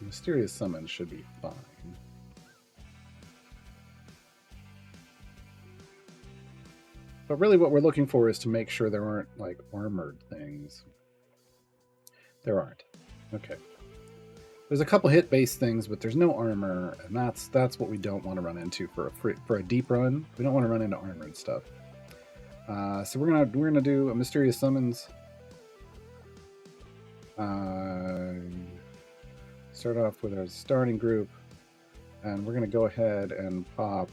Mysterious Summon should be fine. But really what we're looking for is to make sure there aren't like armored things. There aren't. Okay. There's a couple hit-based things, but there's no armor, and that's what we don't want to run into for a deep run. We don't want to run into armored stuff. So we're gonna do a Mysterious Summons. Start off with our starting group, and we're gonna go ahead and pop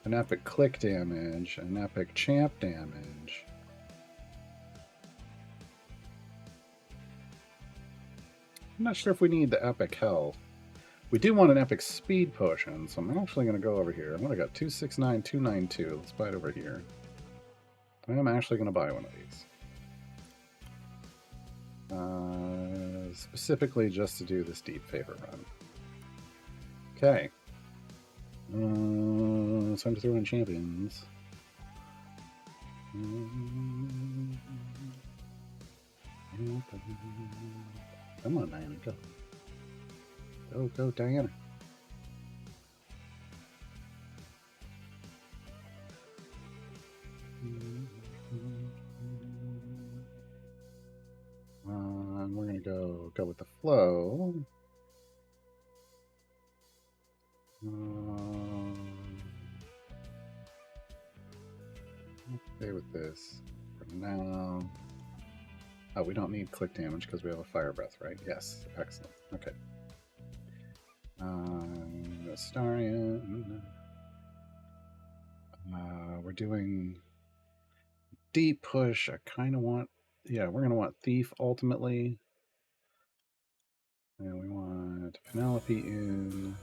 an epic click damage, an epic champ damage. I'm not sure if we need the epic health. We do want an epic speed potion, so I'm actually going to go over here. What I got? 269, 292. Let's buy it over here. I'm actually going to buy one of these. Specifically just to do this deep favor run. Okay. It's time to throw in champions. Come on, Diana, go. Go, Diana. We're gonna go with the flow. Okay with this for now. Oh, we don't need click damage because we have a fire breath, right? Yes, excellent. Okay. Astarion. We're doing deep push. I kind of want, yeah, we're going to want Thief ultimately. And we want Penelope in.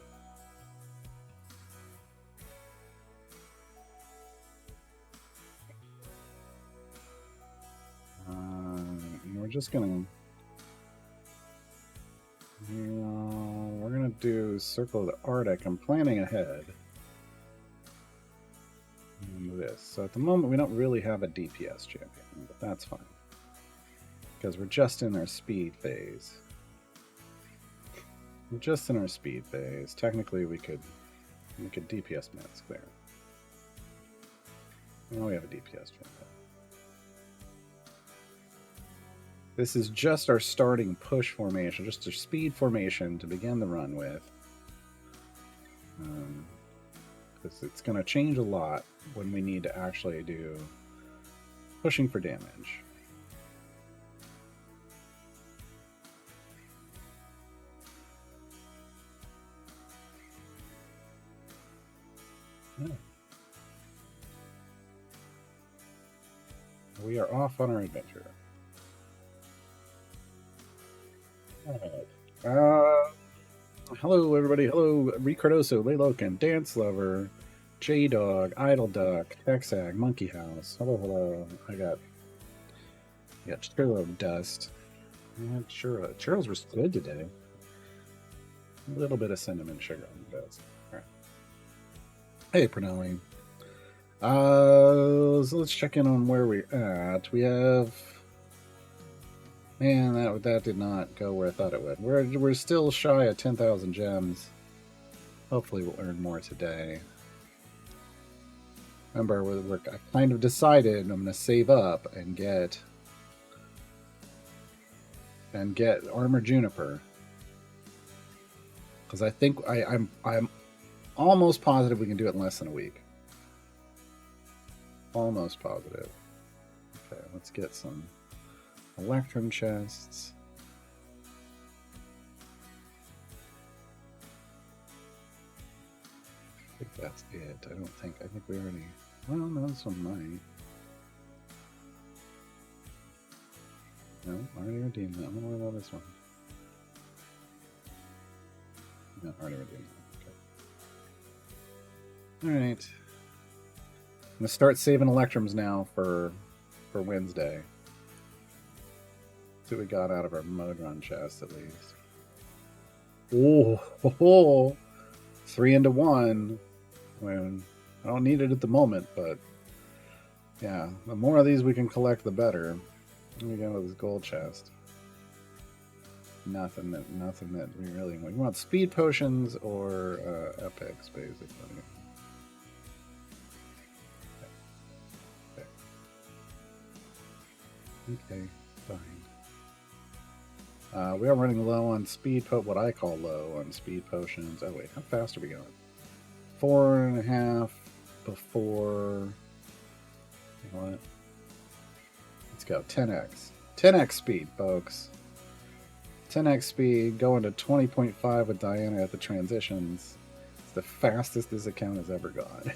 And we're just going to, we're going to do Circle of the Arctic. I'm planning ahead. This. So at the moment, we don't really have a DPS champion, but that's fine. Because we're just in our speed phase. We're just in our speed phase. Technically, we could DPS Mets clear. Now we have a DPS champion. This is just our starting push formation, just a speed formation to begin the run with. It's going to change a lot when we need to actually do pushing for damage. Yeah. We are off on our adventure. All right. Hello, everybody. Hello, Ricardoso, Laylocan, Dance Lover, J-Dog, Idle Duck, Hexag, Monkey House. Hello. I got Churro Dust. Churros were good today. A little bit of cinnamon sugar on the dust. All right. Hey, Pranali. So let's check in on where we're at. We have... Man, that did not go where I thought it would. We're still shy of 10,000 gems. Hopefully we'll earn more today. Remember, I kind of decided I'm going to save up and get Armor Juniper. Because I think I'm almost positive we can do it in less than a week. Almost positive. Okay, let's get some Electrum chests. I think that's it. I think we already... Well, no, this one might. No, I already redeemed that. I'm gonna worry about this one. No, I already redeemed that. Okay. Alright. I'm gonna start saving Electrums now for Wednesday. See what we got out of our Modron chest at least. Oh, 3 into 1. When I don't need it at the moment, but yeah, the more of these we can collect, the better. Here we go with this gold chest. nothing that we really want. We want speed potions or epics, basically. Okay, fine. We are running low on speed what I call low on speed potions. Oh wait, how fast are we going? 4.5 before. You know what? Let's go 10x. 10x speed, folks. 10x speed, going to 20.5 with Diana at the transitions. It's the fastest this account has ever gone.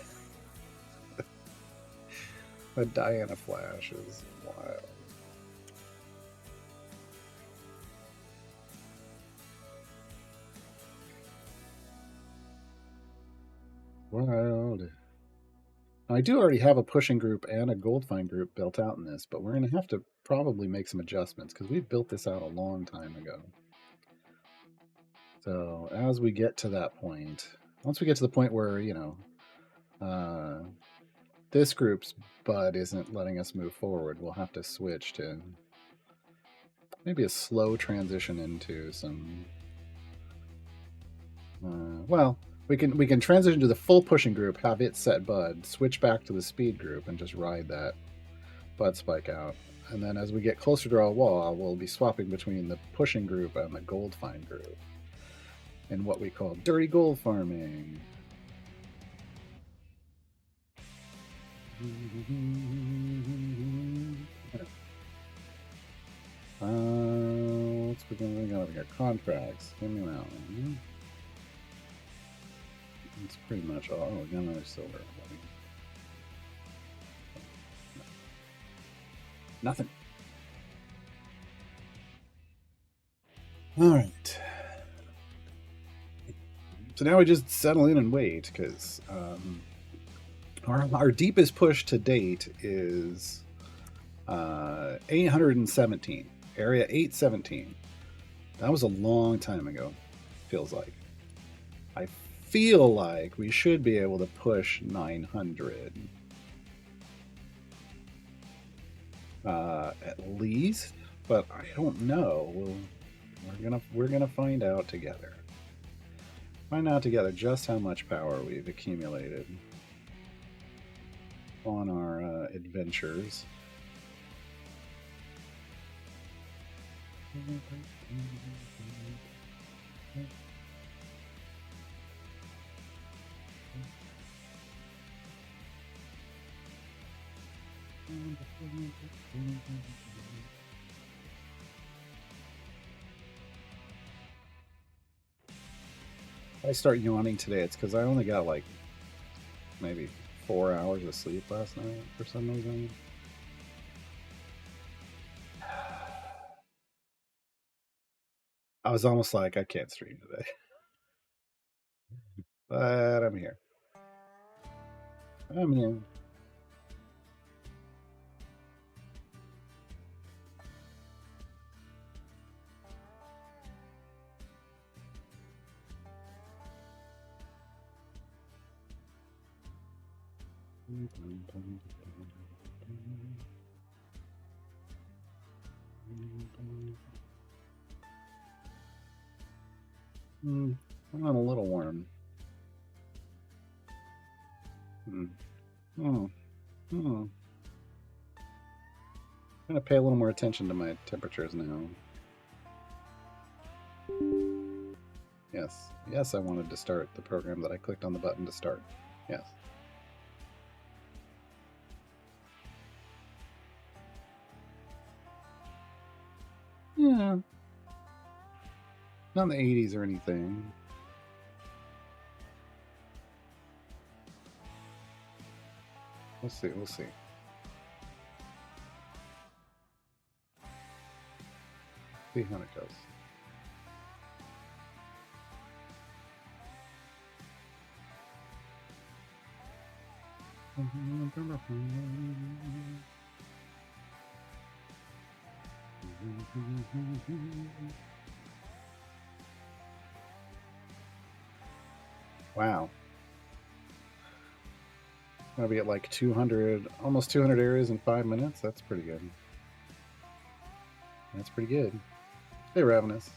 The Diana flash is wild. Wild. I do already have a pushing group and a gold find group built out in this, but we're going to have to probably make some adjustments because we built this out a long time ago. So as we get to that point, once we get to the point where, you know, this group's bud isn't letting us move forward, we'll have to switch to maybe a slow transition into some. Well, we can transition to the full pushing group, have it set bud, switch back to the speed group, and just ride that bud spike out. And then as we get closer to our wall, we'll be swapping between the pushing group and the gold find group in what we call dirty gold farming. What's we got? We got contracts. Give me that one. It's pretty much all. Oh, we got another silver. Nothing. All right. So now we just settle in and wait because our deepest push to date is 817. Area 817. That was a long time ago, feels like. I feel like we should be able to push 900. At least, but I don't know. We're gonna find out together. Find out together just how much power we've accumulated on our adventures. I start yawning today, it's because I only got like maybe 4 hours of sleep last night for some reason. I was almost like, I can't stream today. But I'm here. I'm here. I'm a little warm. I'm gonna pay a little more attention to my temperatures now. Yes. Yes, I wanted to start the program that I clicked on the button to start. Yes. Yeah. Not in the 80s or anything. We'll see. We'll see. See how it goes. Wow. Gonna be at like 200, almost 200 areas in 5 minutes. That's pretty good. That's pretty good. Hey, Ravenous.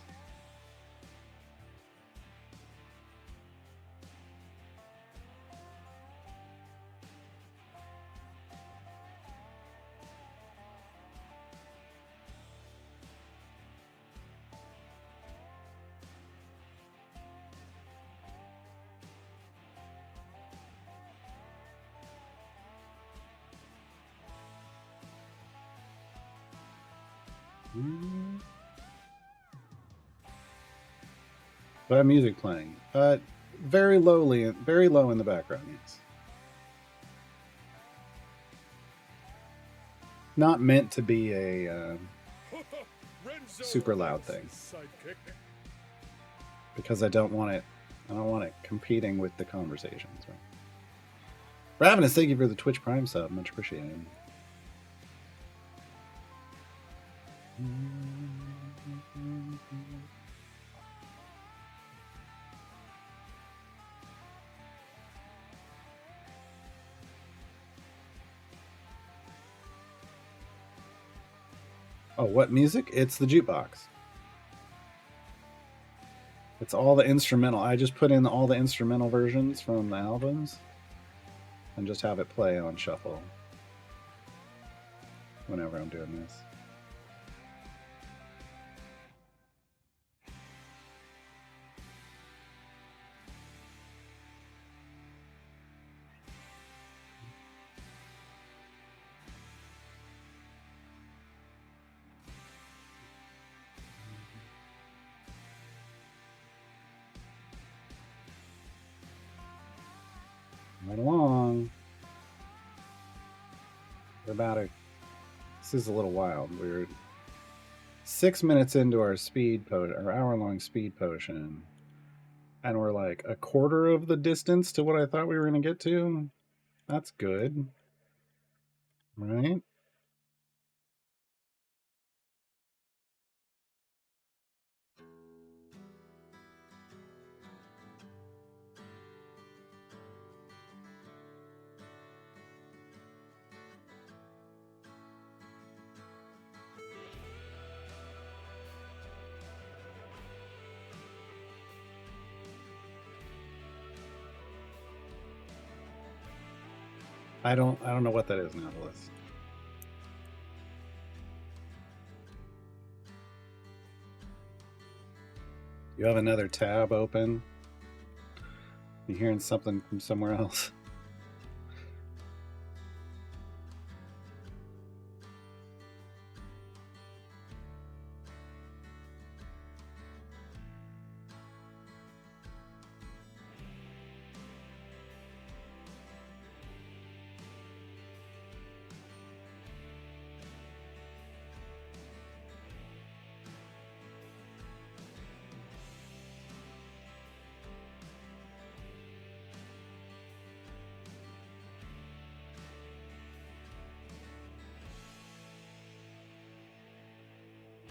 Do I have music playing? Very lowly, very low in the background. Yes. Not meant to be a super loud thing, because I don't want it. I don't want it competing with the conversations. Right? Ravenous, thank you for the Twitch Prime sub. Much appreciated. Oh, what music? It's the jukebox. It's all the instrumental. I just put in all the instrumental versions from the albums and just have it play on shuffle whenever I'm doing this. Right along. We're about to. This is a little wild. We're 6 minutes into our speed potion, our hour-long speed potion, and we're like a quarter of the distance to what I thought we were going to get to. That's good, right? I don't know what that is now, Liz. You have another tab open. You hearing something from somewhere else?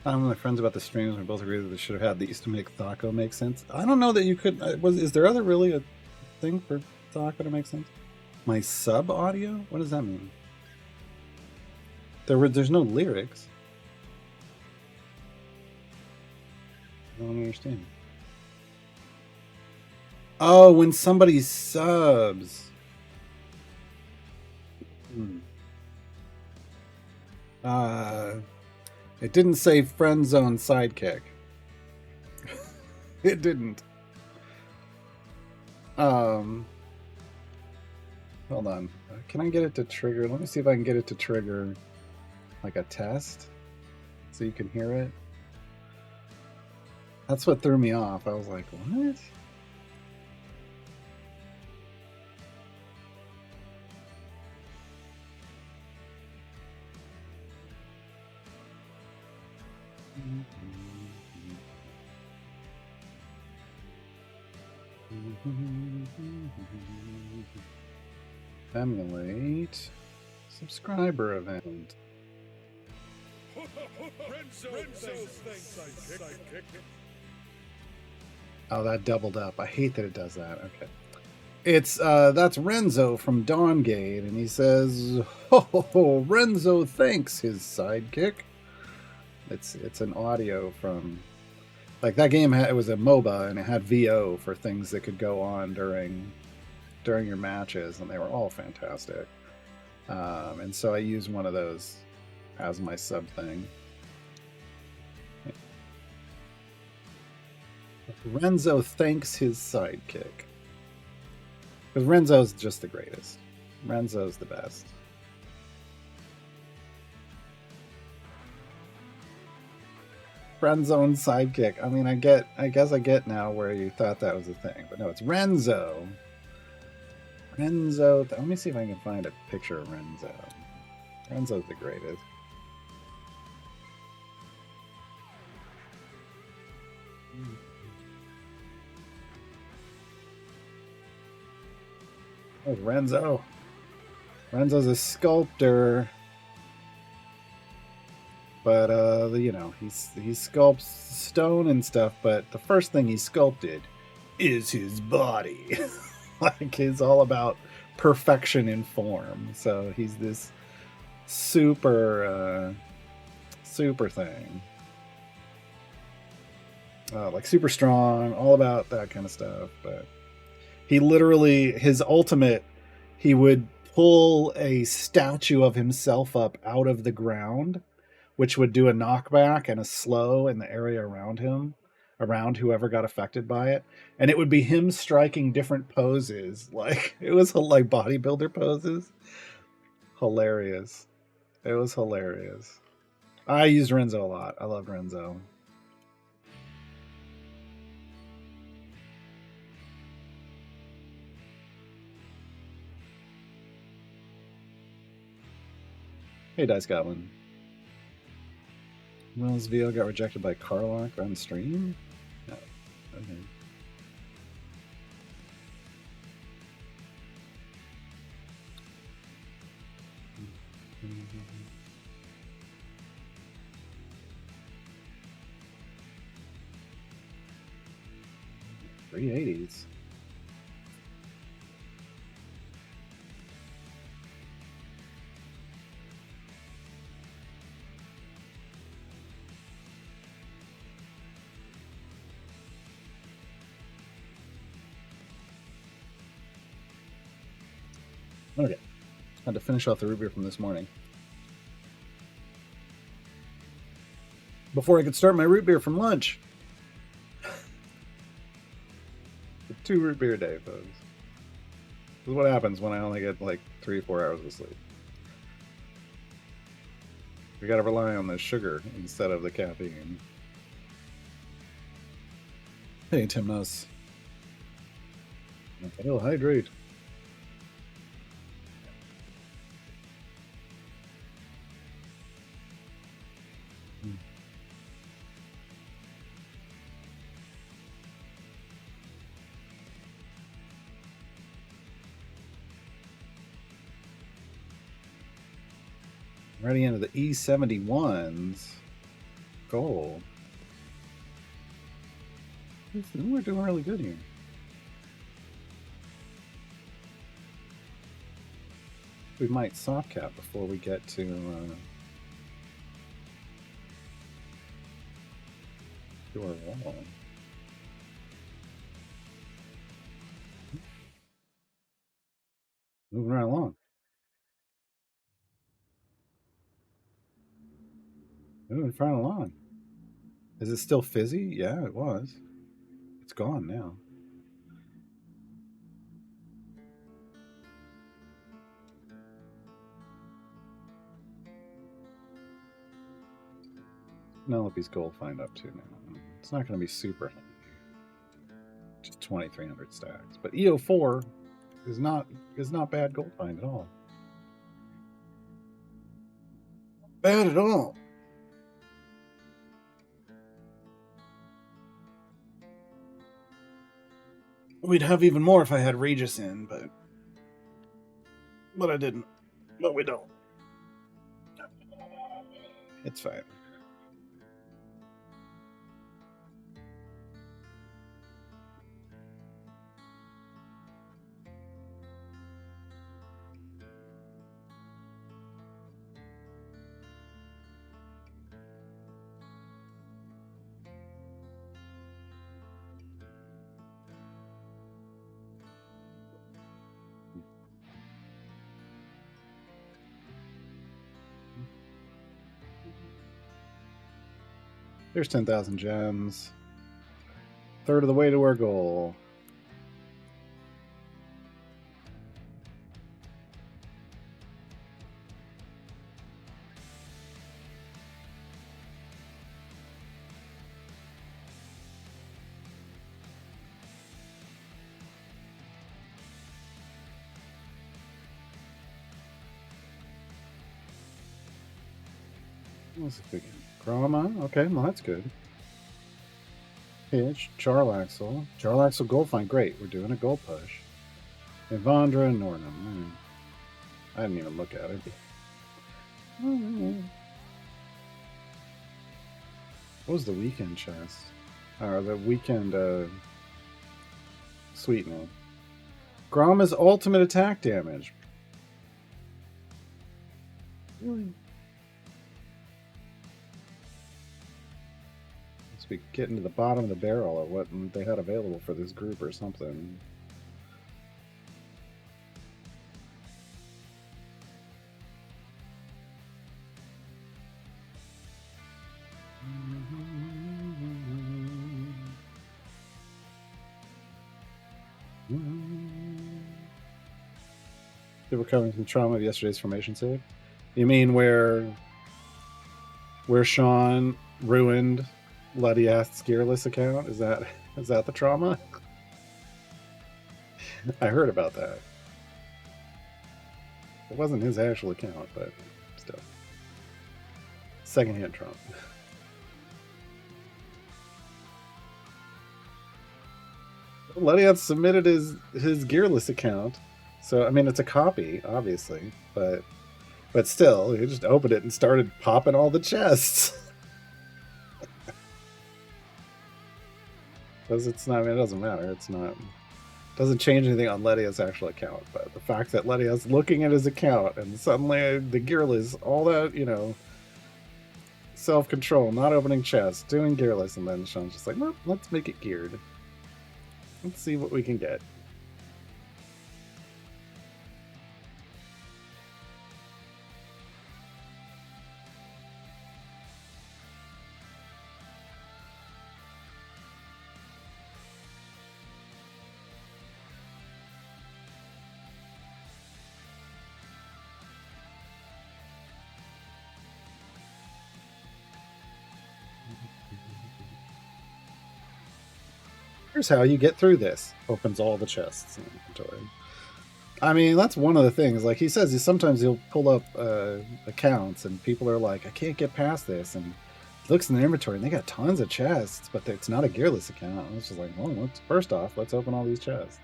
I'm with my friends about the streams. We both agree that they should have had these to make Thaco make sense. I don't know that you could. Is there other really a thing for Thaco to make sense? My sub audio? What does that mean? There's no lyrics. I don't understand. Oh, when somebody subs. It didn't say friend zone sidekick. It didn't. Hold on. Can I get it to trigger? Let me see if I can get it to trigger like a test so you can hear it. That's what threw me off. I was like, what? Emulate subscriber event. Oh, that doubled up. I hate that it does that. Okay. It's that's Renzo from Dawngate, and he says, "Oh, Renzo thanks his sidekick." It's an audio from like that game. It was a MOBA, and it had VO for things that could go on during your matches, and they were all fantastic. And so I use one of those as my sub thing. Renzo thanks his sidekick. Because Renzo's just the greatest. Renzo's the best. Friend zone sidekick. I mean, I guess I get now where you thought that was a thing, but no, it's Renzo. Renzo. Let me see if I can find a picture of Renzo. Renzo's the greatest. Oh, Renzo. Renzo's a sculptor. But you know, he sculpts stone and stuff, but the first thing he sculpted is his body. Like he's all about perfection in form. So he's this super super thing. Like super strong, all about that kind of stuff. But he literally, his ultimate, he would pull a statue of himself up out of the ground, which would do a knockback and a slow in the area around him, around whoever got affected by it. And it would be him striking different poses. Like it was like bodybuilder poses. Hilarious. It was hilarious. I used Renzo a lot. I loved Renzo. Hey, Dice Goblin. Will's VO got rejected by Carlock on stream? No. Okay. $380s. Okay. Had to finish off the root beer from this morning. Before I could start my root beer from lunch. 2 root beer a day, folks. This is what happens when I only get like 3 or 4 hours of sleep. We gotta rely on the sugar instead of the caffeine. Hey, Tim Nuss. It'll hydrate. Running into the E71s. Gold. We're doing really good here. We might soft cap before we get to our wall. Moving right along. Moving right along. Is it still fizzy? Yeah, it was. It's gone now. Penelope's gold find up too now. It's not going to be super high. Just 2,300 stacks. But EO4 is not bad gold find at all. Bad at all. We'd have even more if I had Regis in, but I didn't. But we don't. It's fine. There's 10,000 gems. Third of the way to our goal. What's the big Grama? Okay, well that's good. Pitch, Jarlaxle. Jarlaxle Goldfine, great. We're doing a gold push. Evandra and Nornum. I didn't even look at it. What was the weekend chest? Or the weekend sweetener. Grama's ultimate attack damage. Really? Must be getting to the bottom of the barrel of what they had available for this group or something. They were recovering from trauma of yesterday's formation save. You mean where Sean ruined Lediath's Gearless account? Is that the trauma? I heard about that. It wasn't his actual account, but still. Secondhand trauma. Lediath submitted his Gearless account. So I mean it's a copy, obviously, but still, he just opened it and started popping all the chests. Because it's not, I mean, it doesn't matter. It's not, it doesn't change anything on Ledia's actual account. But the fact that Ledia's looking at his account and suddenly the Gearless, all that, you know, self-control, not opening chests, doing Gearless, and then Sean's just like, well, let's make it geared. Let's see what we can get. Here's how you get through this. Opens all the chests in inventory. I mean, that's one of the things. Like he says, sometimes he'll pull up accounts and people are like, I can't get past this. And he looks in their inventory and they got tons of chests, but it's not a Gearless account. And it's just like, well, first off, let's open all these chests.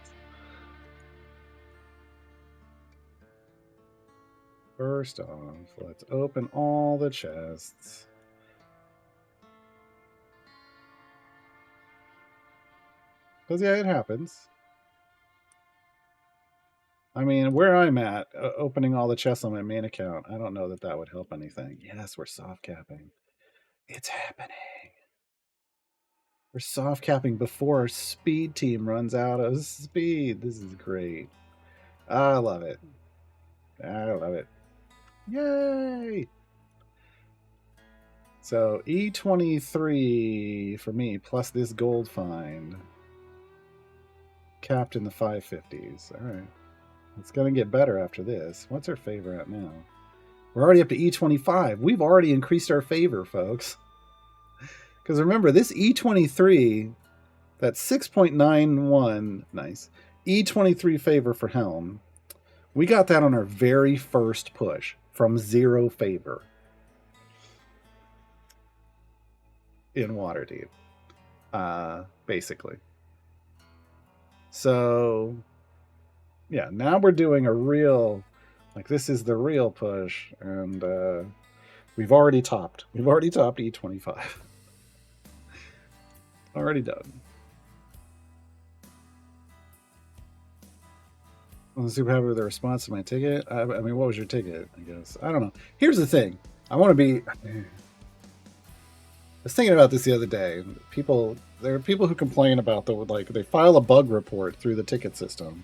First off, let's open all the chests. Because, yeah, it happens. I mean, where I'm at, opening all the chests on my main account, I don't know that would help anything. Yes, we're soft capping. It's happening. We're soft capping before our speed team runs out of speed. This is great. I love it. I love it. Yay! So E23 for me, plus this gold find. Capped in the 550s. All right. It's going to get better after this. What's our favor at now? We're already up to E25. We've already increased our favor, folks. Because remember, this E23, that's 6.91, nice. E23 favor for Helm. We got that on our very first push from 0 favor in Waterdeep, basically. So, yeah, now we're doing a real, like, this is the real push, and we've already topped E25. Already done. I'm super happy with the response to my ticket. I mean, what was your ticket? I guess I don't know. Here's the thing. I want to be. I was thinking about this the other day. There are people who complain about they file a bug report through the ticket system,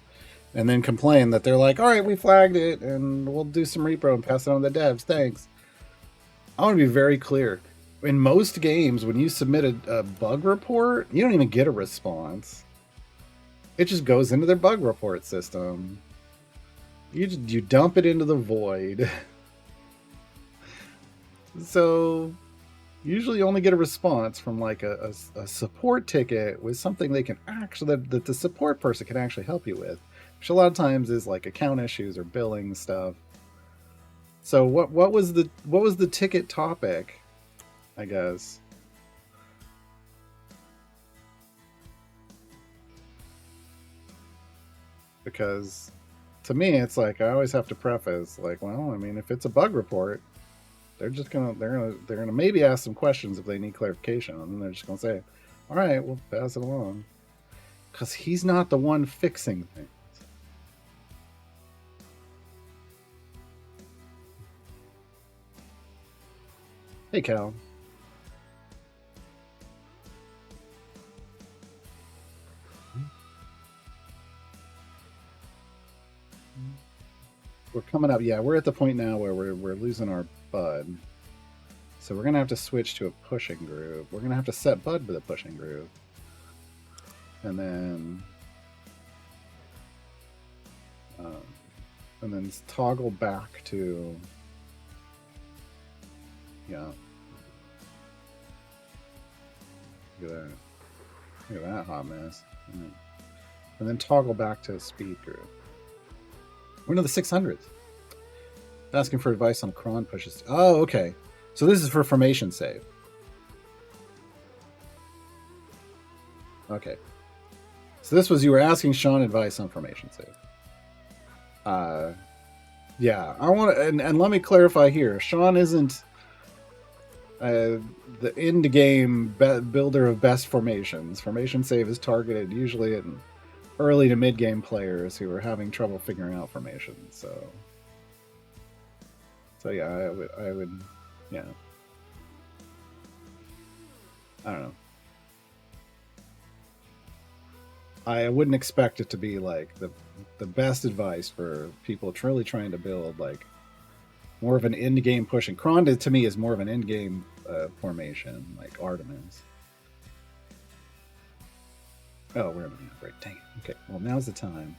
and then complain that they're like, all right, we flagged it, and we'll do some repro and pass it on to the devs. Thanks. I want to be very clear. In most games, when you submit a bug report, you don't even get a response. It just goes into their bug report system. You dump it into the void. So usually you only get a response from like a support ticket with something they can actually that the support person can actually help you with, which a lot of times is like account issues or billing stuff. So what was the ticket topic? I guess. Because to me it's like I always have to preface like, well, I mean, if it's a bug report, they're gonna maybe ask some questions if they need clarification, and then they're just gonna say, all right, we'll pass it along. Because he's not the one fixing things. Hey, Cal. We're coming up. Yeah, we're at the point now where we're losing our bud. So we're going to have to switch to a pushing groove. We're going to have to set bud with a pushing groove. And then toggle back to, yeah. Look at that. Look at that hot mess. And then toggle back to a speed groove. We're into the 600s. Asking for advice on cron pushes. Oh, okay. So this is for formation save. Okay. So this was, you were asking Sean advice on formation save. Yeah, I want to, and let me clarify here. Sean isn't the end game builder of best formations. Formation save is targeted usually at early to mid game players who are having trouble figuring out formations. So yeah, I would, yeah. I don't know. I wouldn't expect it to be like the best advice for people truly trying to build like more of an end game pushing. Kronda to me is more of an end game formation, like Artemis. Oh, where am I at? Right, dang it. Okay, well now's the time.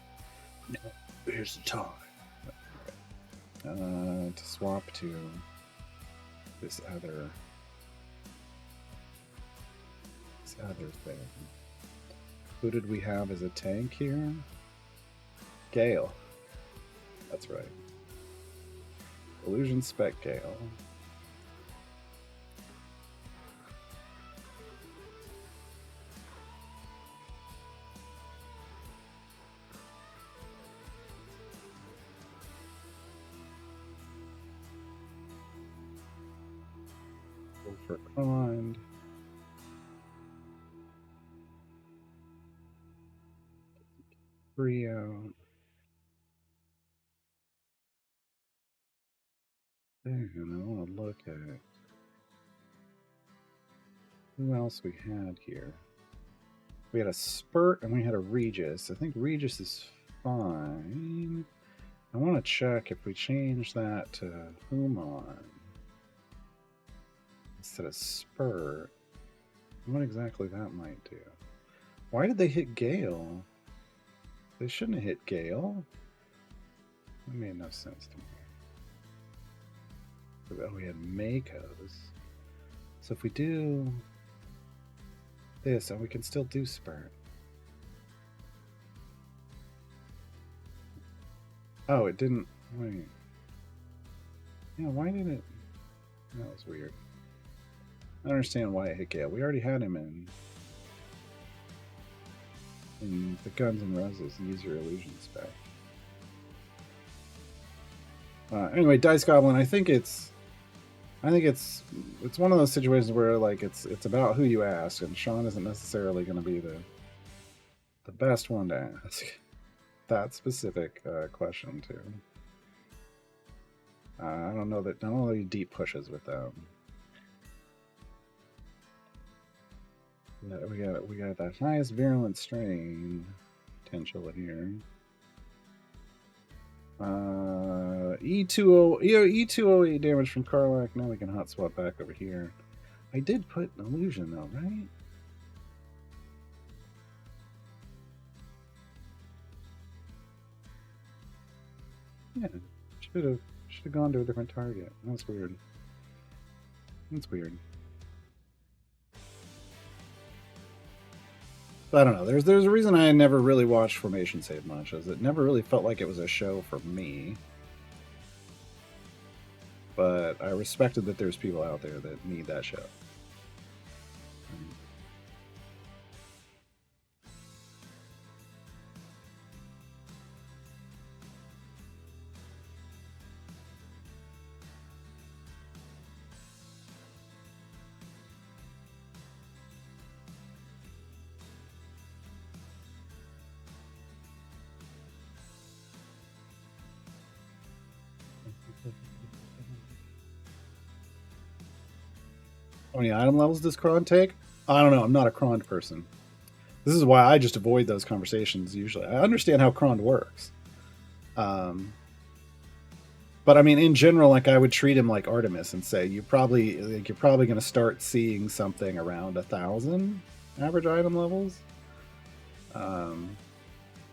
No, here's the time. To swap to this other thing. Who did we have as a tank here? Gale. That's right. Illusion Spec Gale. Go for Command. Rio. And I want to look at who else we had here. We had a Spurt and we had a Regis. I think Regis is fine. I want to check if we change that to Human instead of Spurt, what exactly that might do. Why did they hit Gale? They shouldn't have hit Gale. That made no sense to me. Oh, we had Makos. So if we do this, and we can still do Spurt. Oh, it didn't. Wait. Yeah, why did it? That was weird. I don't understand why it hit Gale. We already had him in the Guns and Roses. Use your illusion spec. Anyway, Dice Goblin. I think it's one of those situations where like it's about who you ask, and Sean isn't necessarily going to be the best one to ask that specific question to. I don't know that he deep pushes with them. Yeah, we got that highest virulent strain potential here. E208 damage from Karlach. Now we can hot swap back over here. I did put an illusion though, right? Yeah, should have gone to a different target. That's weird. That's weird. I don't know. There's a reason I never really watched Formation Save much, as it never really felt like it was a show for me. but I respected that there's people out there that need that show. How many item levels does Cron take? I don't know. I'm not a Cron person. This is why I just avoid those conversations usually. I understand how Cron works. But I mean, in general, like I would treat him like Artemis and say you're probably going to start seeing something around 1,000 average item levels,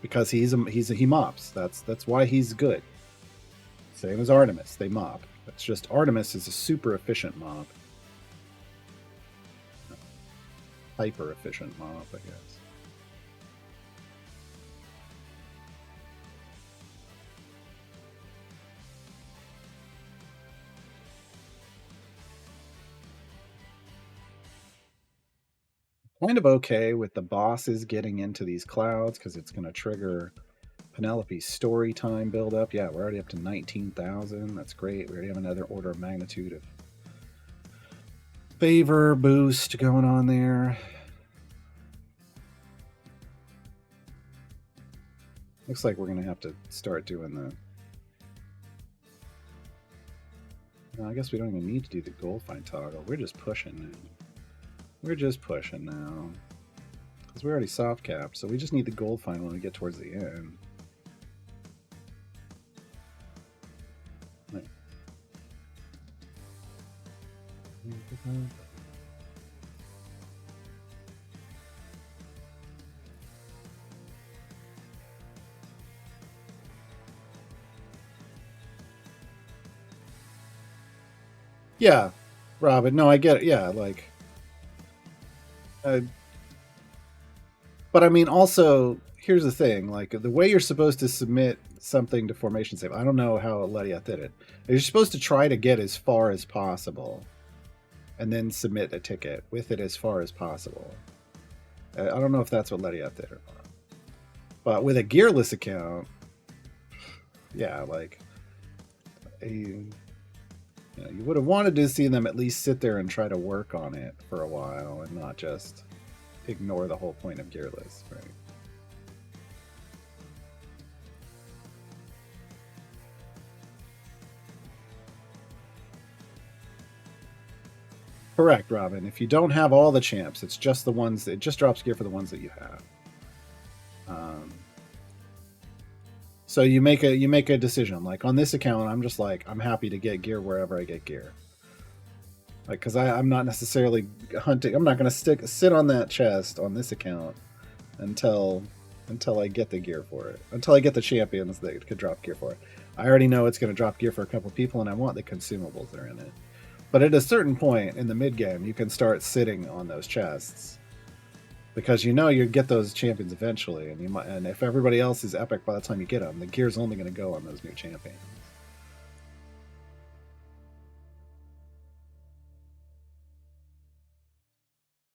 because he mops. That's why he's good. Same as Artemis, they mop. It's just Artemis is a super efficient mop, hyper efficient mop, I guess. Kind of okay with the bosses getting into these clouds because it's going to trigger Penelope's story time build up. Yeah, we're already up to 19,000. That's great. We already have another order of magnitude of favor boost going on there. Looks like we're going to have to start doing the... Well, I guess we don't even need to do the gold find toggle. We're just pushing now. We're just pushing now. Because we already soft capped, so we just need the gold find when we get towards the end. Right. Yeah, Robin. No, I get it. Yeah, like... but I mean, also, here's the thing: like the way you're supposed to submit something to Formation Save, I don't know how Ledia did it. You're supposed to try to get as far as possible, and then submit a ticket with it as far as possible. I don't know if that's what Ledia did or not. But with a gearless account, yeah, like you would have wanted to see them at least sit there and try to work on it for a while and not just ignore the whole point of gearless, right? Correct, Robin. If you don't have all the champs, it's just the ones. It just drops gear for the ones that you have. So you make a decision. Like on this account, I'm just like I'm happy to get gear wherever I get gear. Like because I'm not necessarily hunting. I'm not going to sit on that chest on this account until I get the gear for it. Until I get the champions that could drop gear for it. I already know it's going to drop gear for a couple people, and I want the consumables that are in it. But at a certain point in the mid game, you can start sitting on those chests because you know you get those champions eventually, and if everybody else is epic by the time you get them, the gear's only going to go on those new champions.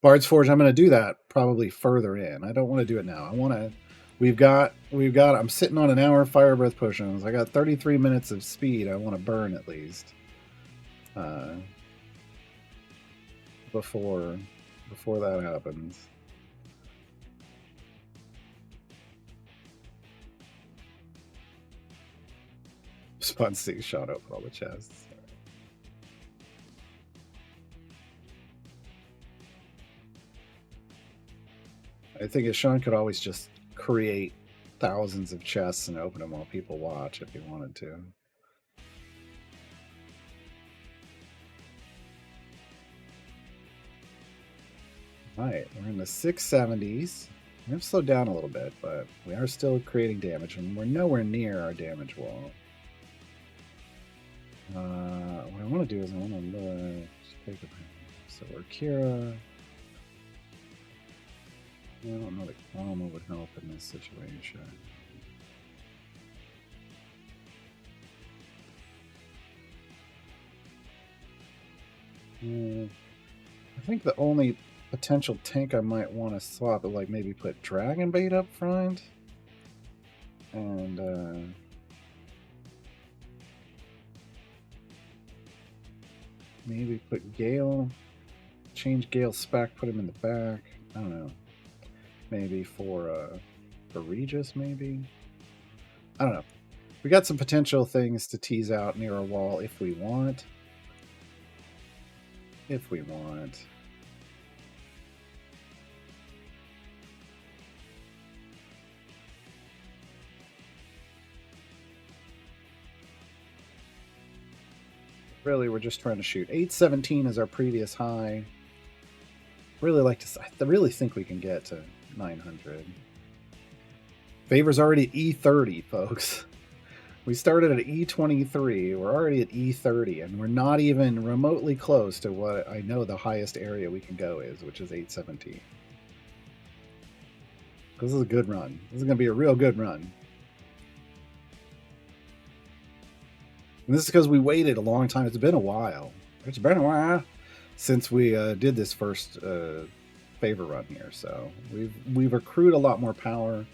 Bard's Forge, I'm going to do that probably further in. I don't want to do it now. I want to. We've got. I'm sitting on an hour of fire breath potions. I got 33 minutes of speed. I want to burn at least. Before that happens. Spawn 6 shot open all the chests. I think Sean could always just create thousands of chests and open them while people watch if he wanted to. All right, we're in the 670s. We have slowed down a little bit, but we are still creating damage, and we're nowhere near our damage wall. What I want to do is I want to look. Take a so we're Kira. I don't know that Chroma would help in this situation. I think the only potential tank I might want to swap is like maybe put Dragon Bait up front. And maybe put Gale, change Gale's spec, put him in the back. I don't know. Maybe for Regis, maybe. I don't know. We got some potential things to tease out near a wall if we want. If we want. Really, we're just trying to shoot. 817 is our previous high. Really like to. I really think we can get to 900. Favor's already at E30, folks. We started at E23. We're already at E30, and we're not even remotely close to what I know the highest area we can go is, which is 817. This is a good run. This is going to be a real good run. And this is because we waited a long time. It's been a while. It's been a while since we did this first favor run here. So we've accrued a lot more power.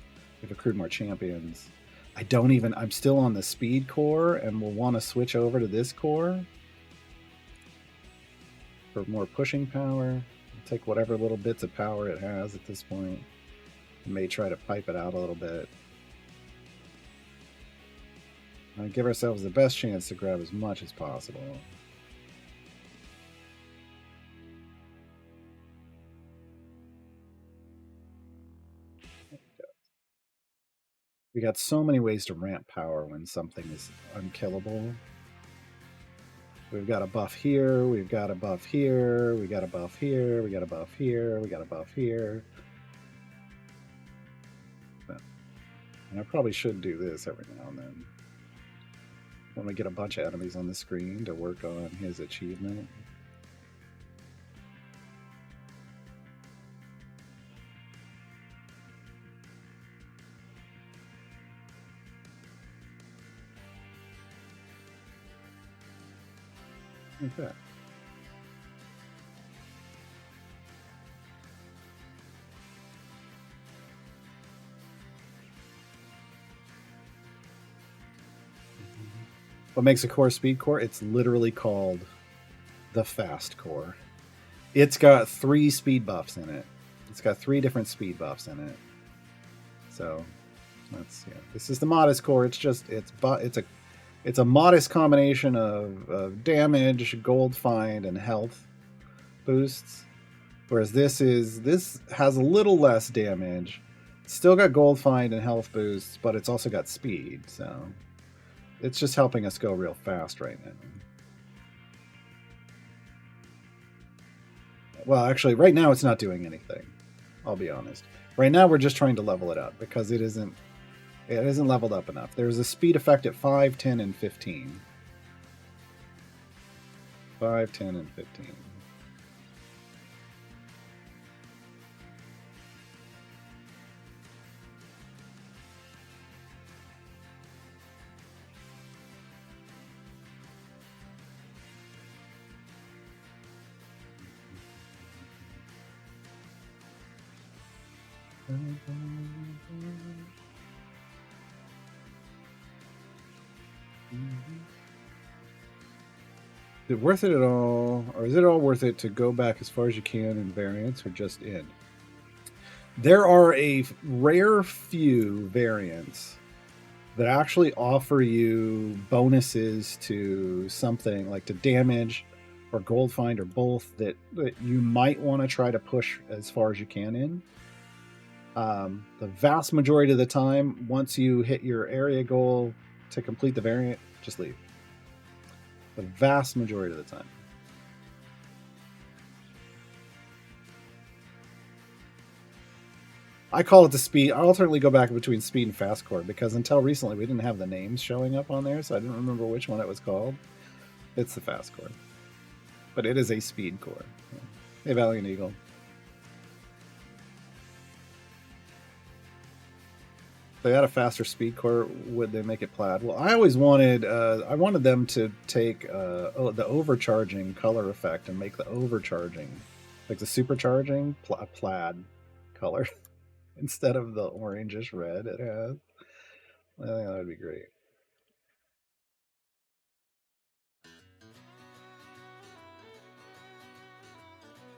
We've accrued more champions. I'm still on the speed core and will want to switch over to this core for more pushing power. I'll take whatever little bits of power it has at this point. I may try to pipe it out a little bit. Give ourselves the best chance to grab as much as possible. We got so many ways to ramp power when something is unkillable. We've got a buff here, we've got a buff here, we got a buff here, we got a buff here, we got a buff here. And I probably should do this every now and then. When we get a bunch of enemies on the screen to work on his achievement. Like that. What makes a core speed core? It's literally called the fast core. It's got 3 speed buffs in it. It's got 3 different speed buffs in it. So that's this is the modest core. It's a modest combination of damage, gold find, and health boosts. Whereas this has a little less damage. It's still got gold find and health boosts, but it's also got speed. So it's just helping us go real fast right now. Well, actually, right now it's not doing anything. I'll be honest. Right now we're just trying to level it up because it isn't leveled up enough. There's a speed effect at 5, 10, and 15. 5, 10, and 15. Is it worth it at all, or is it all worth it to go back as far as you can in variants, or just in? There are a rare few variants that actually offer you bonuses to something like to damage or gold find or both that you might want to try to push as far as you can in. The vast majority of the time, once you hit your area goal to complete the variant, just leave. The vast majority of the time. I call it the speed. I alternately go back between speed and fast core because until recently we didn't have the names showing up on there, so I didn't remember which one it was called. It's the fast core. But it is a speed core. Hey, Valiant Eagle. They had a faster speed core. Would they make it plaid? Well, I always wanted. I wanted them to take the overcharging color effect and make the overcharging, like the supercharging, plaid color instead of the orangish red it has. I think that would be great.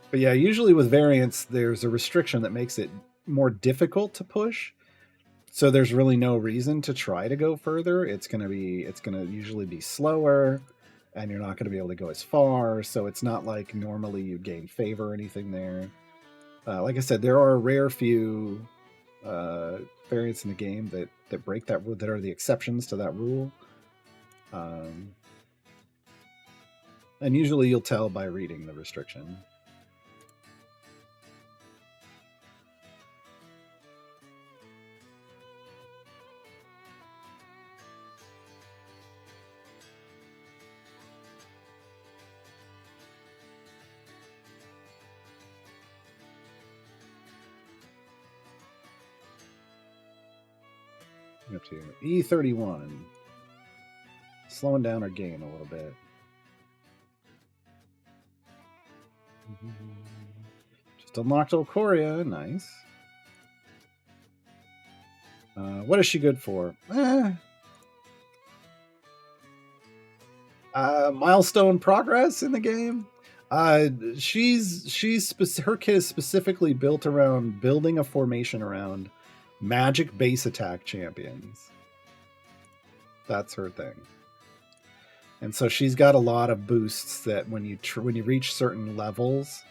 But yeah, usually with variants, there's a restriction that makes it more difficult to push. So there's really no reason to try to go further. It's gonna usually be slower, and you're not gonna be able to go as far. So it's not like normally you gain favor or anything there. Like I said, there are a rare few variants in the game that break that rule, that are the exceptions to that rule. And usually you'll tell by reading the restriction. Up to E31. Slowing down our gain a little bit. Just unlocked Olcoria. Nice. What is she good for? Milestone progress in the game. Her kit is specifically built around building a formation around magic base attack champions. That's her thing. And so she's got a lot of boosts that when you reach certain levels,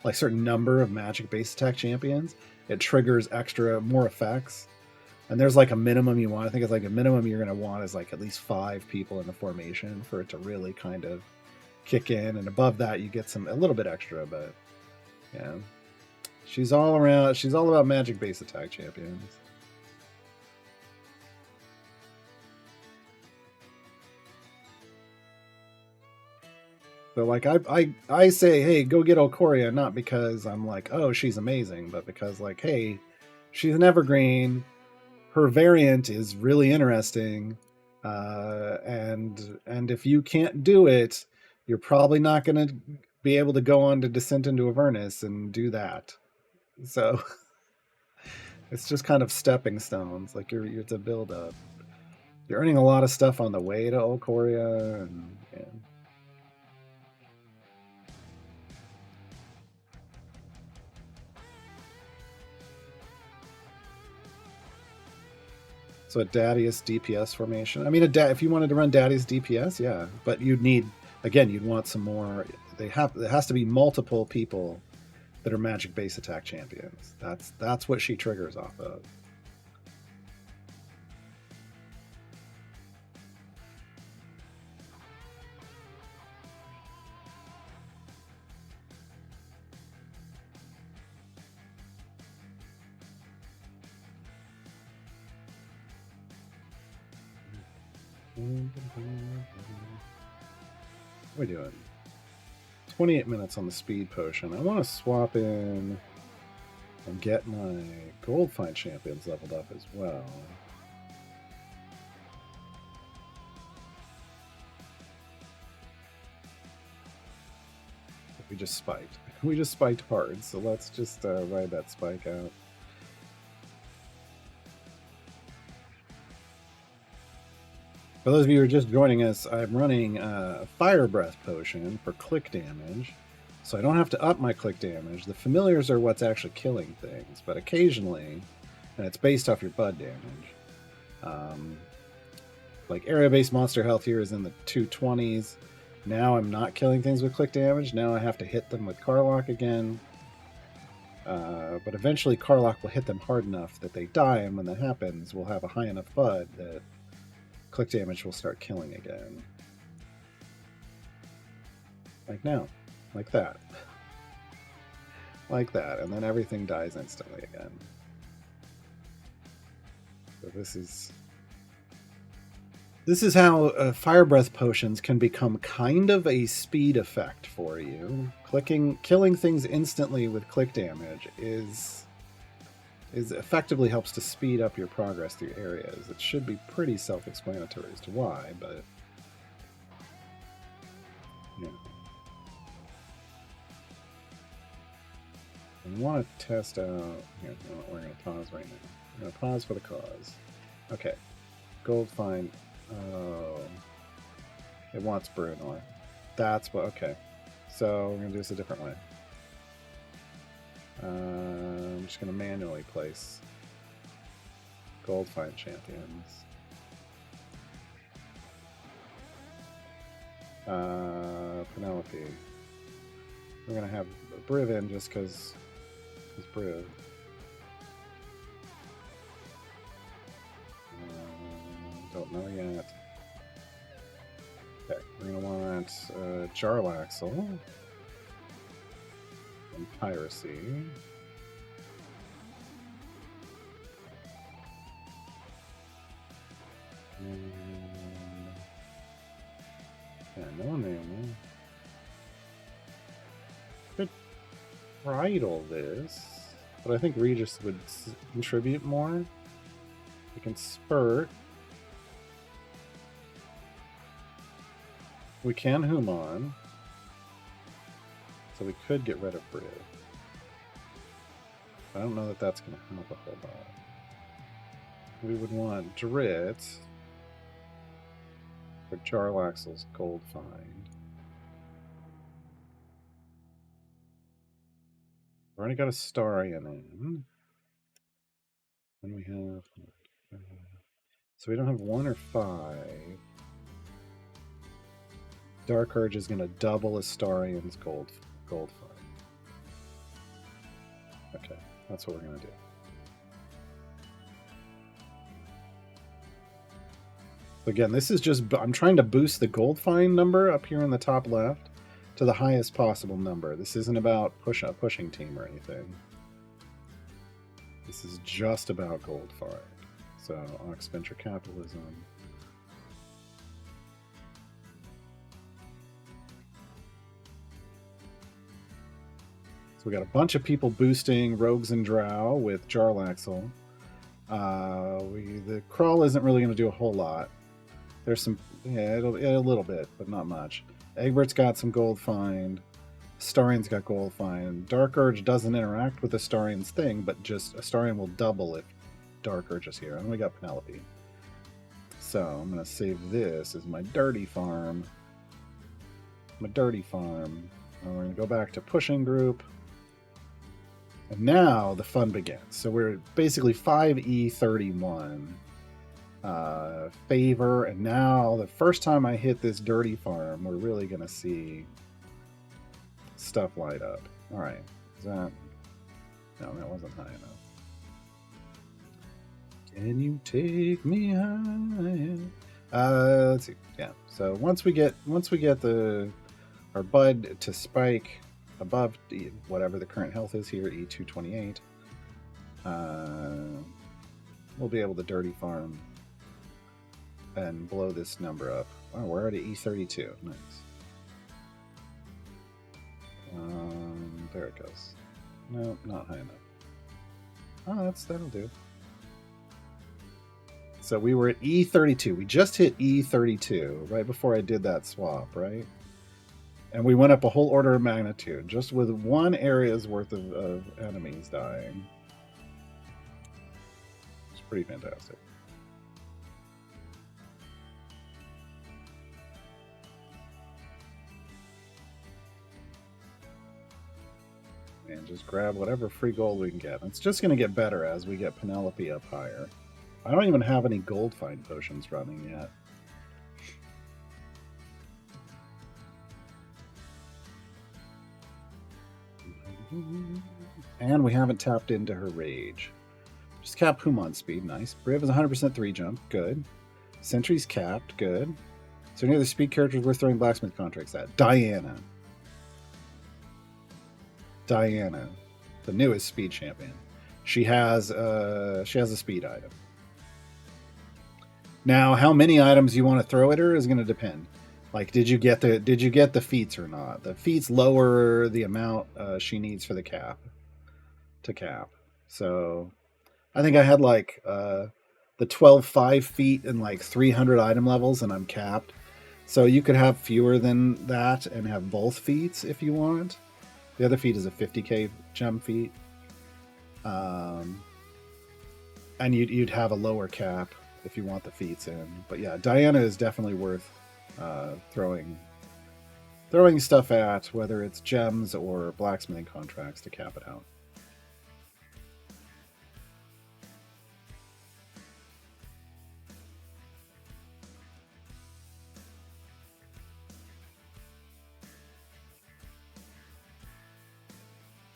like certain number of magic base attack champions, it triggers more effects. And there's like a minimum you want. I think it's like a minimum you're going to want is like at least 5 people in the formation for it to really kind of kick in. And above that, you get a little bit extra. But yeah, she's all around. She's all about magic base attack champions. So like I say, hey, go get Olcoria, not because I'm like, oh, she's amazing, but because like, hey, she's an evergreen. Her variant is really interesting, and if you can't do it, you're probably not going to be able to go on to Descent into Avernus and do that. So it's just kind of stepping stones. Like you're to build up. You're earning a lot of stuff on the way to Olcoria, and so a Dadius DPS formation. I mean, if you wanted to run Dadius DPS, yeah, but you'd want some more. There has to be multiple people that are magic base attack champions. That's what she triggers off of. What are we doing? 28 minutes on the speed potion. I want to swap in and get my gold find champions leveled up as well. We just spiked. We just spiked hard, so let's just ride that spike out. For those of you who are just joining us, I'm running a Fire Breath potion for click damage, so I don't have to up my click damage. The familiars are what's actually killing things, but occasionally, and it's based off your bud damage. Like area-based monster health here is in the 220s. Now I'm not killing things with click damage. Now I have to hit them with Karlach again. But eventually Karlach will hit them hard enough that they die, and when that happens, we'll have a high enough bud that click damage will start killing again. Like now. Like that. Like that. And then everything dies instantly again. So this is how Fire Breath potions can become kind of a speed effect for you. Killing things instantly with click damage is is effectively helps to speed up your progress through areas. It should be pretty self-explanatory as to why, but yeah. I want to test out. Here, we're going to pause right now. We're going to pause for the cause. Okay, gold find. Oh, it wants Bruenor. That's what. Okay, so we're going to do this a different way. I'm just going to manually place gold find champions. Penelope. We're going to have Brivin just because it's Briv. Don't know yet. Okay, we're going to want Jarlaxle and Piracy. Yeah, no name. Could bridle this, but I think Regis would contribute more. We can spurt. We can Human. So we could get rid of Briv. I don't know that that's going to help a whole lot. We would want Drit for Jarlaxle's gold find. We've already got a Starion in. And we have... So we don't have 1 or 5. Dark Urge is going to double Astarion's gold find. Okay, that's what we're going to do. Again, this is just... I'm trying to boost the gold find number up here in the top left to the highest possible number. This isn't about pushing team or anything. This is just about gold find. So, Ox Venture Capitalism. So we got a bunch of people boosting Rogues and Drow with Jarlaxle. The Crawl isn't really going to do a whole lot. There's some, yeah, a little bit, but not much. Egbert's got some gold find. Astarion's got gold find. Dark Urge doesn't interact with Astarion's thing, but just Astarion will double if Dark Urge is here. And we got Penelope. So I'm going to save this as my dirty farm. My dirty farm. And we're going to go back to pushing group. And now the fun begins. So we're basically 5E31 favor. And now the first time I hit this dirty farm, we're really going to see stuff light up. All right. Is that... No, that wasn't high enough. Can you take me high? Let's see. Yeah. So once we get our bud to spike above whatever the current health is here, E228, we'll be able to dirty farm and blow this number up. Oh, we're already E32. Nice. There it goes. No, not high enough. Oh, that'll do. So we were at E32. We just hit E32 right before I did that swap, right? And we went up a whole order of magnitude just with one area's worth of enemies dying. It's pretty fantastic. And just grab whatever free gold we can get. It's just going to get better as we get Penelope up higher. I don't even have any gold find potions running yet. And we haven't tapped into her rage. Just cap Human speed, nice. Briv is 100% 3 jump, good. Sentry's capped, good. So any other speed characters worth throwing blacksmith contracts at? Diana, the newest speed champion. She has a speed item. Now, how many items you want to throw at her is going to depend. Like, did you get the feats or not? The feats lower the amount she needs for the cap to cap. So I think I had like the 12 5 feet and like 300 item levels, and I'm capped. So you could have fewer than that and have both feats if you want. The other feat is a 50k gem feat. And you'd have a lower cap if you want the feats in. But yeah, Diana is definitely worth throwing stuff at, whether it's gems or blacksmithing contracts to cap it out.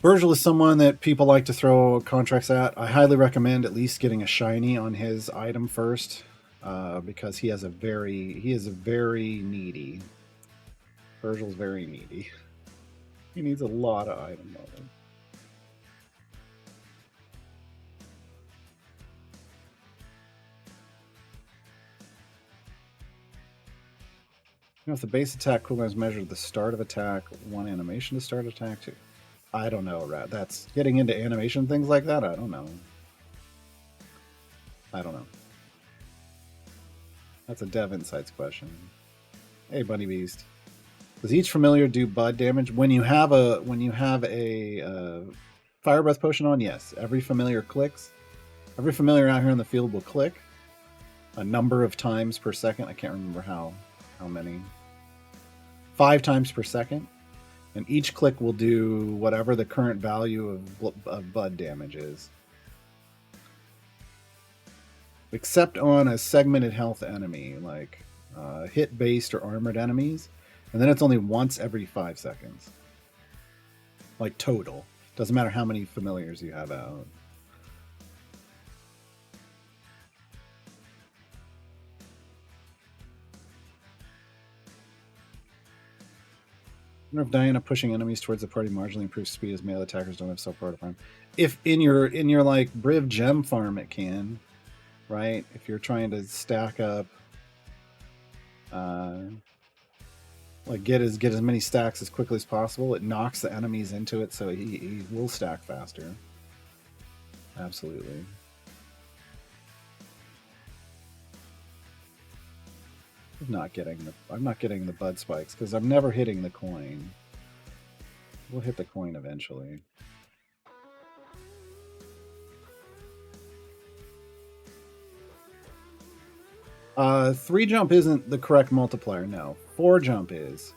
Virgil is someone that people like to throw contracts at. I highly recommend at least getting a shiny on his item first, because he is very needy. Virgil's very needy. He needs a lot of item level. You know, if the base attack cooldown is measured at the start of attack, one animation to start attack too. I don't know, Rat. That's getting into animation things like that. I don't know. That's a Dev Insights question. Hey, Bunny Beast. Does each familiar do bud damage when you have a fire breath potion on? Yes, every familiar clicks. Every familiar out here in the field will click a number of times per second. I can't remember how many. 5 times per second, and each click will do whatever the current value of bud damage is, except on a segmented health enemy like hit based or armored enemies, and then it's only once every 5 seconds, like total. Doesn't matter how many familiars you have out. I wonder if Diana pushing enemies towards the party marginally improves speed as melee attackers don't have self-part farm. If in your like Briv gem farm it can, right? If you're trying to stack up, like get as many stacks as quickly as possible, it knocks the enemies into it, so he will stack faster. Absolutely. I'm not getting the bud spikes because I'm never hitting the coin. We'll hit the coin eventually. Three jump isn't the correct multiplier. No, 4 jump is,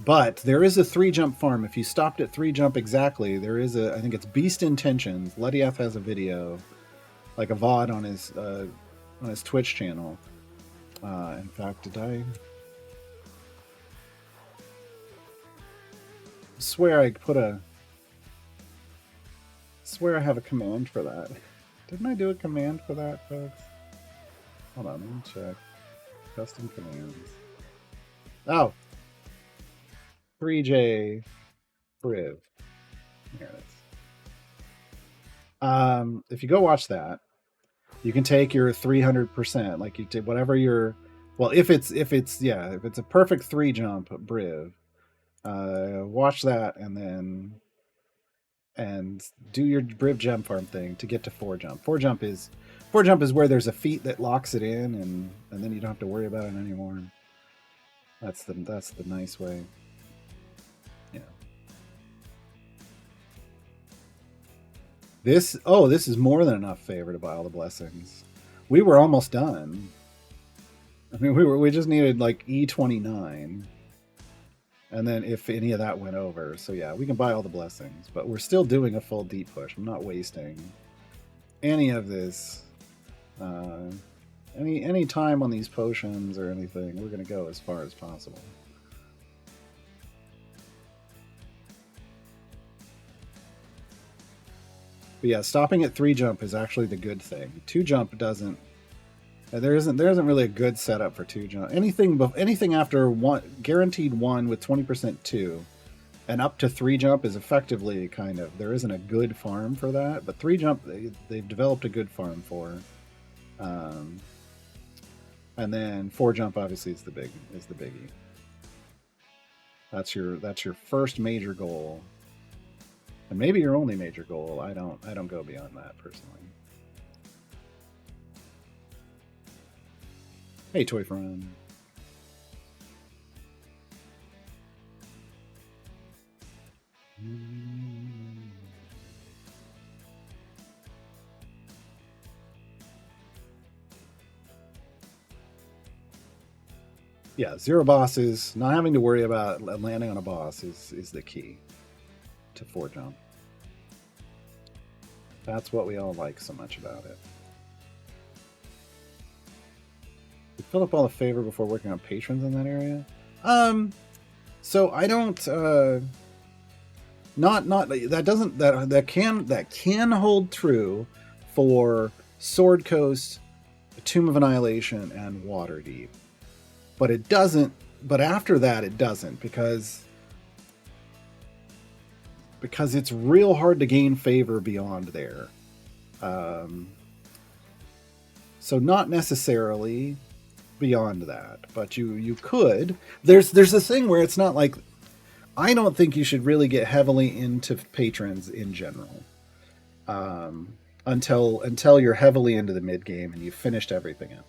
but there is a 3 jump farm. If you stopped at 3 jump exactly, there is a. I think it's Beast Intentions. Lediath has a video, like a VOD on his Twitch channel. In fact, did I swear I I have a command for that? Didn't I do a command for that, folks? Hold on, let me check. Custom commands. Oh, 3J Briv. Here it is. If you go watch that, you can take your 300%, like you did whatever your, well, if it's a perfect 3 jump Briv, watch that and do your Briv gem farm thing to get to 4 jump. 4 jump is where there's a feat that locks it in, and then you don't have to worry about it anymore. That's the nice way. Yeah. This is more than enough favor to buy all the blessings. We were almost done. I mean, we just needed like E29, and then if any of that went over, so yeah, we can buy all the blessings. But we're still doing a full deep push. I'm not wasting any of this, any time on these potions or anything. We're gonna go as far as possible. But yeah, stopping at 3 jump is actually the good thing. 2 jump doesn't. There isn't really a good setup for 2 jump. Anything after 1 guaranteed 1 with 20% 2, and up to 3 jump is effectively kind of, there isn't a good farm for that. But 3 jump they've developed a good farm for. And then 4 jump obviously is the biggie. That's your first major goal. And maybe your only major goal. I don't go beyond that personally. Hey, Toy Friend. Yeah, 0 bosses, not having to worry about landing on a boss is the key to Fort Jump. That's what we all like so much about it. We fill up all the favor before working on patrons in that area. So I don't not that doesn't that can hold true for Sword Coast, Tomb of Annihilation, and Waterdeep. But it doesn't. But after that, it doesn't because it's real hard to gain favor beyond there. So not necessarily beyond that, but you could. There's this thing where it's not like, I don't think you should really get heavily into patrons in general until you're heavily into the mid game and you've finished everything else.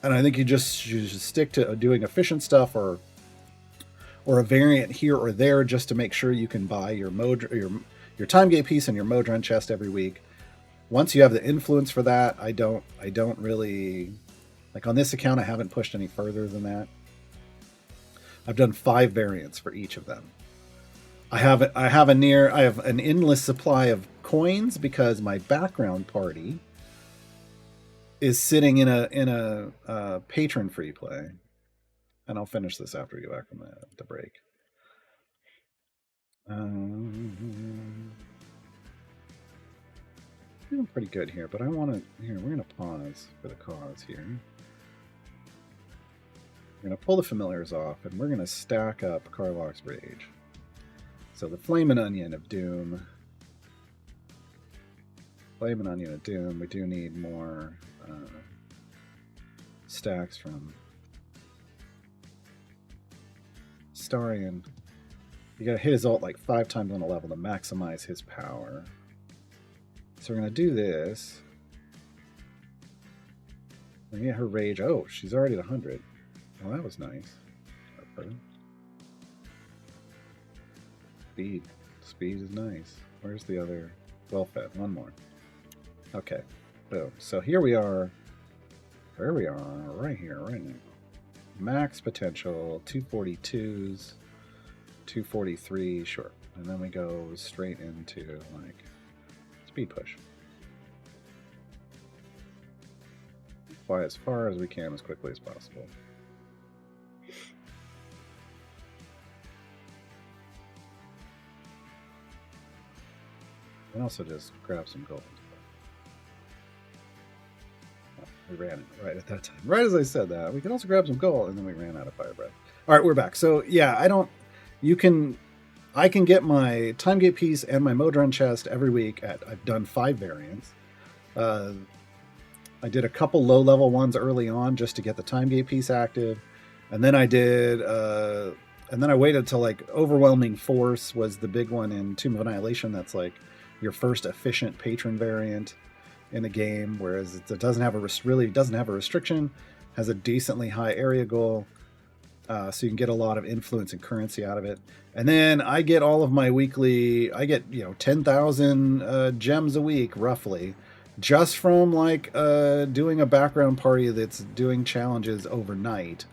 And I think you should stick to doing efficient stuff or a variant here or there just to make sure you can buy your time gate piece and your Modron chest every week. Once you have the influence for that, I don't really, like on this account, I haven't pushed any further than that. I've done 5 variants for each of them. I have an endless supply of coins because my background party is sitting in a patron free play, and I'll finish this after we go back from the break. Feeling pretty good here, but I want to. Here, we're gonna pause for the cause here. We're gonna pull the familiars off, and we're gonna stack up Karlach's Rage. So the Flame and Onion of Doom. Flame and Onion of Doom. We do need more stacks from Starion. You gotta hit his ult like 5 times on a level to maximize his power. So we're gonna do this. We're gonna get her rage. Oh, she's already at 100. Oh, that was nice. Speed. Speed is nice. Where's the other? Well fed. One more. Okay. Boom. So here we are. Where we are, right here, right now. Max potential, 242s, 243, sure. And then we go straight into like speed push. Fly as far as we can as quickly as possible. And also just grab some gold. We ran right at that time. Right as I said that, we can also grab some gold, and then we ran out of fire breath. All right, we're back. So yeah, I can get my time gate piece and my Modron chest every week. I've done 5 variants. I did a couple low level ones early on just to get the time gate piece active, and then I waited till like Overwhelming Force was the big one in Tomb of Annihilation. That's like your first efficient patron variant in the game, whereas it doesn't have a restriction, has a decently high area goal, so you can get a lot of influence and currency out of it. And then I get all of my weekly, 10,000 gems a week roughly, just from like doing a background party that's doing challenges overnight,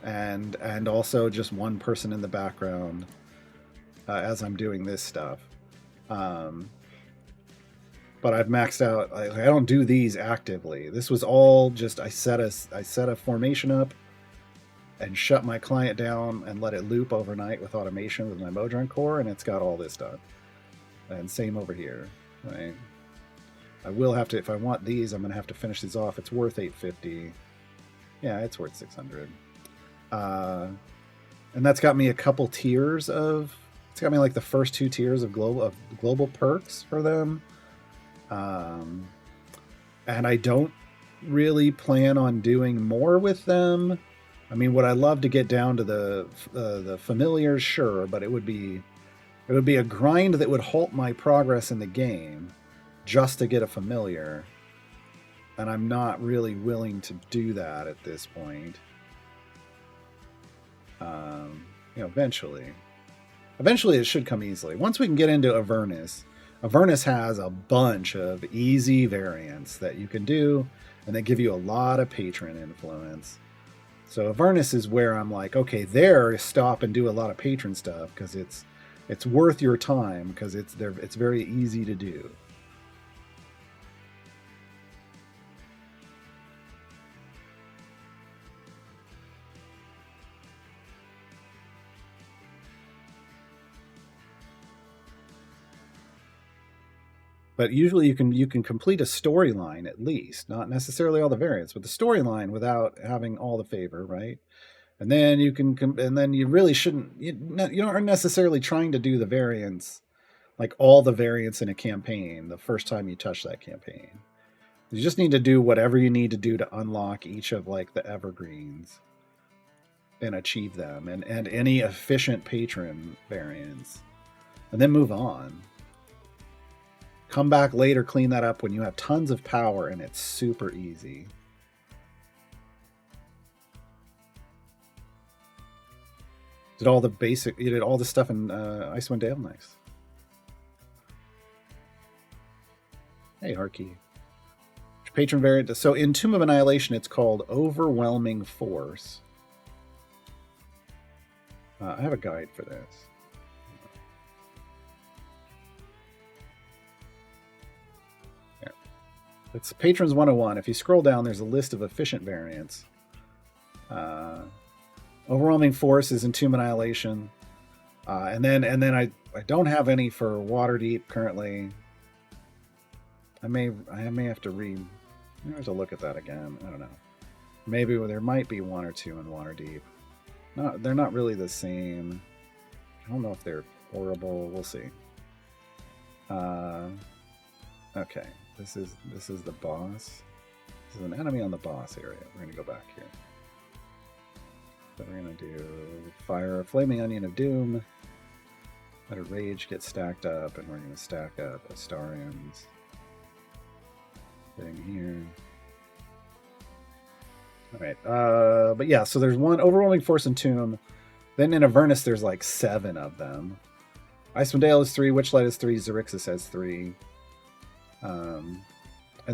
and also just one person in the background as I'm doing this stuff. But I've maxed out. I don't do these actively. This was all just I set a formation up and shut my client down and let it loop overnight with automation with my Modron core, and it's got all this done. And same over here. Right? I will have to, if I want these, I'm going to have to finish these off. It's worth 850. Yeah, it's worth 600. And that's got me a couple tiers of. It's got me like the first 2 tiers of global perks for them. And I don't really plan on doing more with them. I mean, would I love to get down to the familiars? Sure, but it would be a grind that would halt my progress in the game just to get a familiar. and I'm not really willing to do that at this point. Eventually it should come easily. Once we can get into Avernus has a bunch of easy variants that you can do, and they give you a lot of patron influence. So Avernus is where I'm like, okay, there, stop and do a lot of patron stuff because it's worth your time because it's very easy to do. But usually you can complete a storyline at least, not necessarily all the variants, but the storyline without having all the favor, right? And then and then you really shouldn't, you aren't necessarily trying to do the variants, like all the variants in a campaign the first time you touch that campaign. You just need to do whatever you need to do to unlock each of like the evergreens and achieve them, and any efficient patron variants, and then move on. Come back later, clean that up when you have tons of power and it's super easy. You did all the stuff in Icewind Dale. Nice. Hey, Harky. Patron variant. So in Tomb of Annihilation, it's called Overwhelming Force. I have a guide for this. Yeah. It's Patrons 101. If you scroll down, there's a list of efficient variants. Overwhelming Force is in Tomb of Annihilation. And then I don't have any for Waterdeep currently. I may have to look at that again. I don't know. Maybe there might be one or two in Waterdeep. No, they're not really the same. I don't know if they're horrible. We'll see. Okay, this is the boss. This is an enemy on the boss area. We're gonna go back here. So we're gonna do fire a flaming onion of doom. Let a rage get stacked up, and we're gonna stack up Astarians. Thing here. All right, but yeah, so there's one Overwhelming Force and Tomb. Then in Avernus, there's like 7 of them. Icewind Dale is 3, Witchlight is 3, Xerixes has 3. And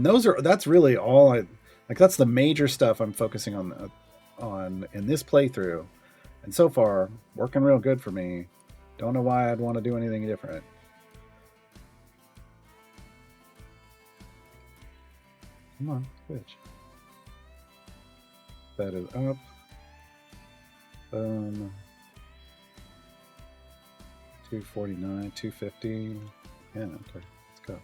that's really all that's the major stuff I'm focusing on in this playthrough. And so far, working real good for me. Don't know why I'd want to do anything different. Come on, switch. That is up. 249, 250. Yeah, okay, let's go.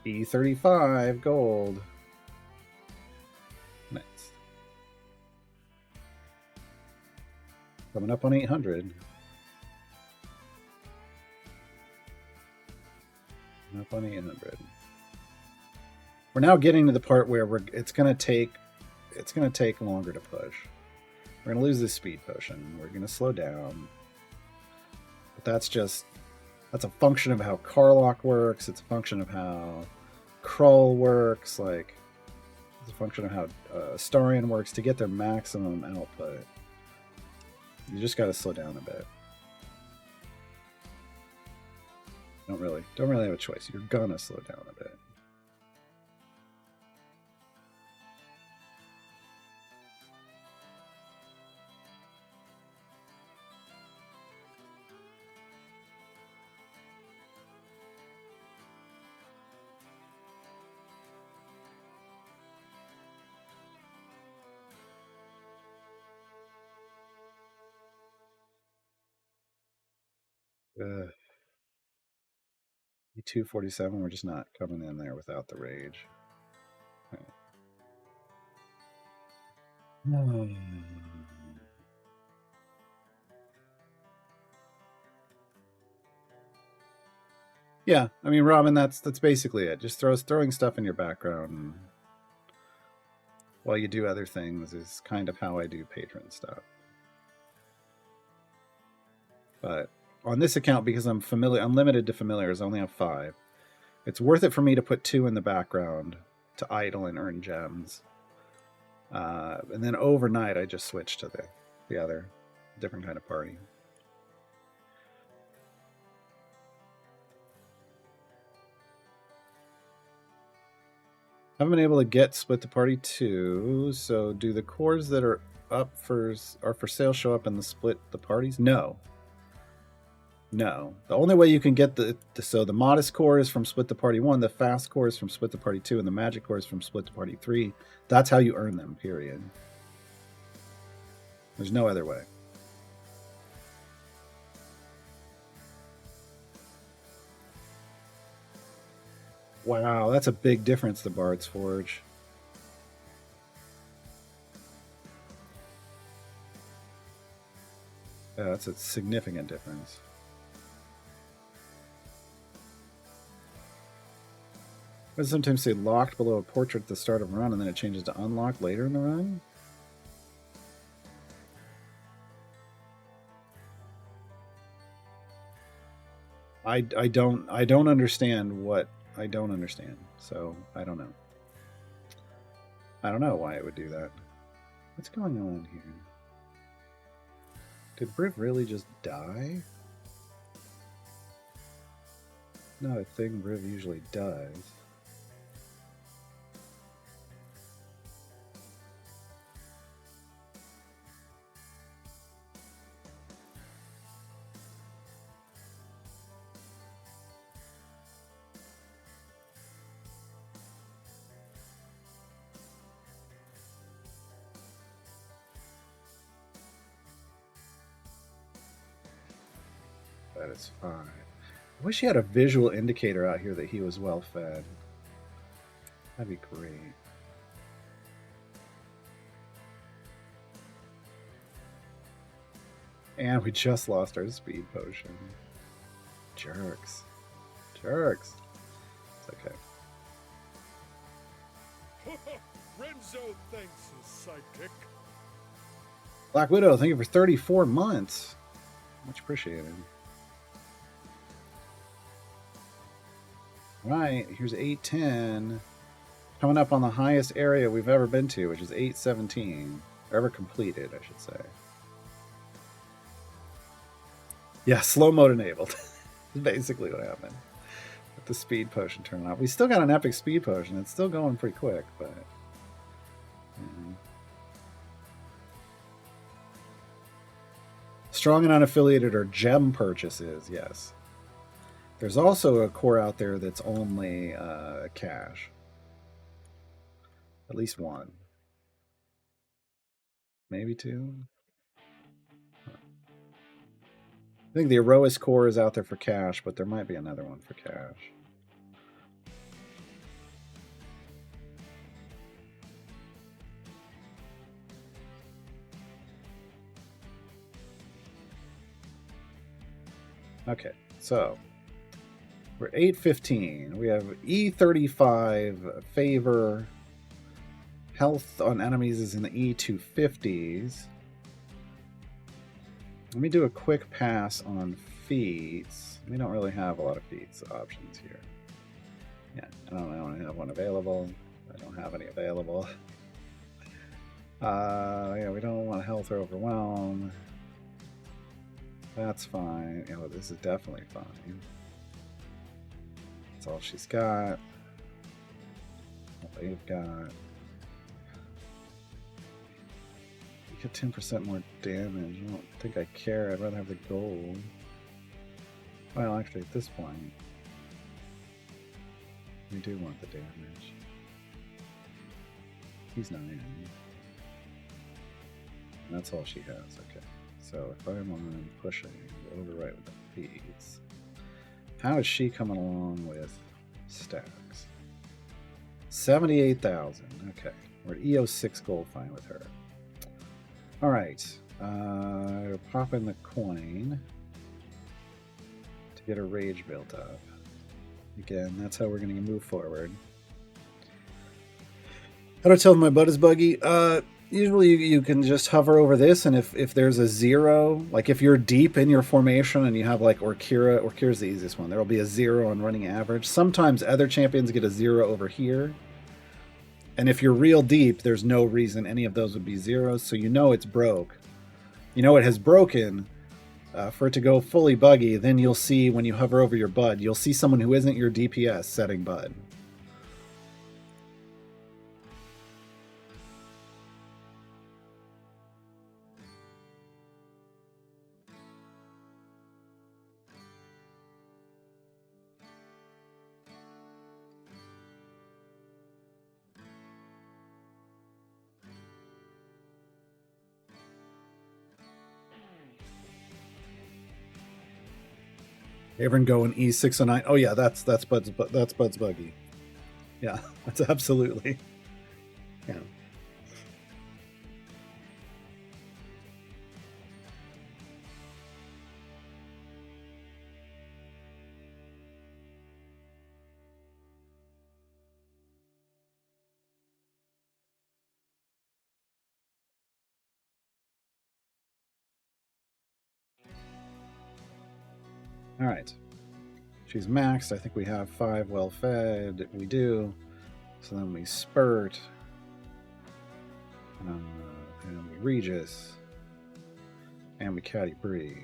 E35 gold. Nice. Coming up on 800. Up on 800. We're now getting to the part where it's gonna take longer to push. We're gonna lose this speed potion. We're gonna slow down. But that's a function of how Karlach works. It's a function of how Krull works. Like, it's a function of how Astarion works to get their maximum output. You just got to slow down a bit. Don't really have a choice. You're gonna slow down a bit. E247, we're just not coming in there without the rage. Right. Yeah, I mean, Robin, that's basically it. Just throwing stuff in your background. while you do other things is kind of how I do patron stuff. But on this account, because I'm limited to familiars, I only have 5. It's worth it for me to put 2 in the background to idle and earn gems. And then overnight, I just switch to the other different kind of party. Haven't been able to get Split the Party 2, so do the cores that are for sale show up in the Split the Parties? No. No. The only way you can get the modest core is from Split the Party 1, the fast core is from Split the Party 2, and the magic core is from Split the Party 3. That's how you earn them, period. There's no other way. Wow, that's a big difference, the Bard's Forge. Yeah, that's a significant difference. I sometimes say locked below a portrait at the start of a run, and then it changes to unlocked later in the run. I don't understand what I don't understand, so I don't know. I don't know why it would do that. What's going on here? Did Briv really just die? Not a thing Briv usually does. That is fine. I wish he had a visual indicator out here that he was well fed. That'd be great. And we just lost our speed potion. Jerks. Jerks. It's okay. Renzo thanks his sidekick. Black Widow, thank you for 34 months. Much appreciated. Right, here's 810. Coming up on the highest area we've ever been to, which is 817. Or ever completed, I should say. Yeah, slow mode enabled. Basically what happened. With the speed potion turning off. We still got an epic speed potion. It's still going pretty quick, but... Strong and unaffiliated are gem purchases, yes. There's also a core out there that's only cash. At least one. Maybe 2. I think the Erois core is out there for cash, but there might be another one for cash. Okay, so we're 815. We have E35 favor. Health on enemies is in the E250s. Let me do a quick pass on feats. We don't really have a lot of feats options here. Yeah, I don't have one available. I don't have any available. Yeah, we don't want health or overwhelm. That's fine. Oh, this is definitely fine. That's all she's got. What they've got. You get 10% more damage. I don't think I care. I'd rather have the gold. Well, actually, at this point, we do want the damage. He's not in. And that's all she has. Okay. So if I'm on pushing, overwrite with the feeds. How is she coming along with stacks? 78,000. Okay. We're at EO6 gold fine with her. Alright. Pop in the coin to get her rage built up. Again, that's how we're going to move forward. How to tell if my butt is buggy? Usually you can just hover over this, and if there's a 0, like if you're deep in your formation and you have like Orkira's the easiest one. There will be a 0 on running average. Sometimes other champions get a 0 over here. And if you're real deep, there's no reason any of those would be zeros, so you know it's broke. You know it has broken. For it to go fully buggy, then you'll see when you hover over your bud, you'll see someone who isn't your DPS setting bud. Everyone going E609. Oh yeah, that's Bud's buggy. Yeah, that's absolutely. Yeah. All right. She's maxed. I think we have 5 well fed. We do. So then we spurt. And we Regis. And we Caddy Bree.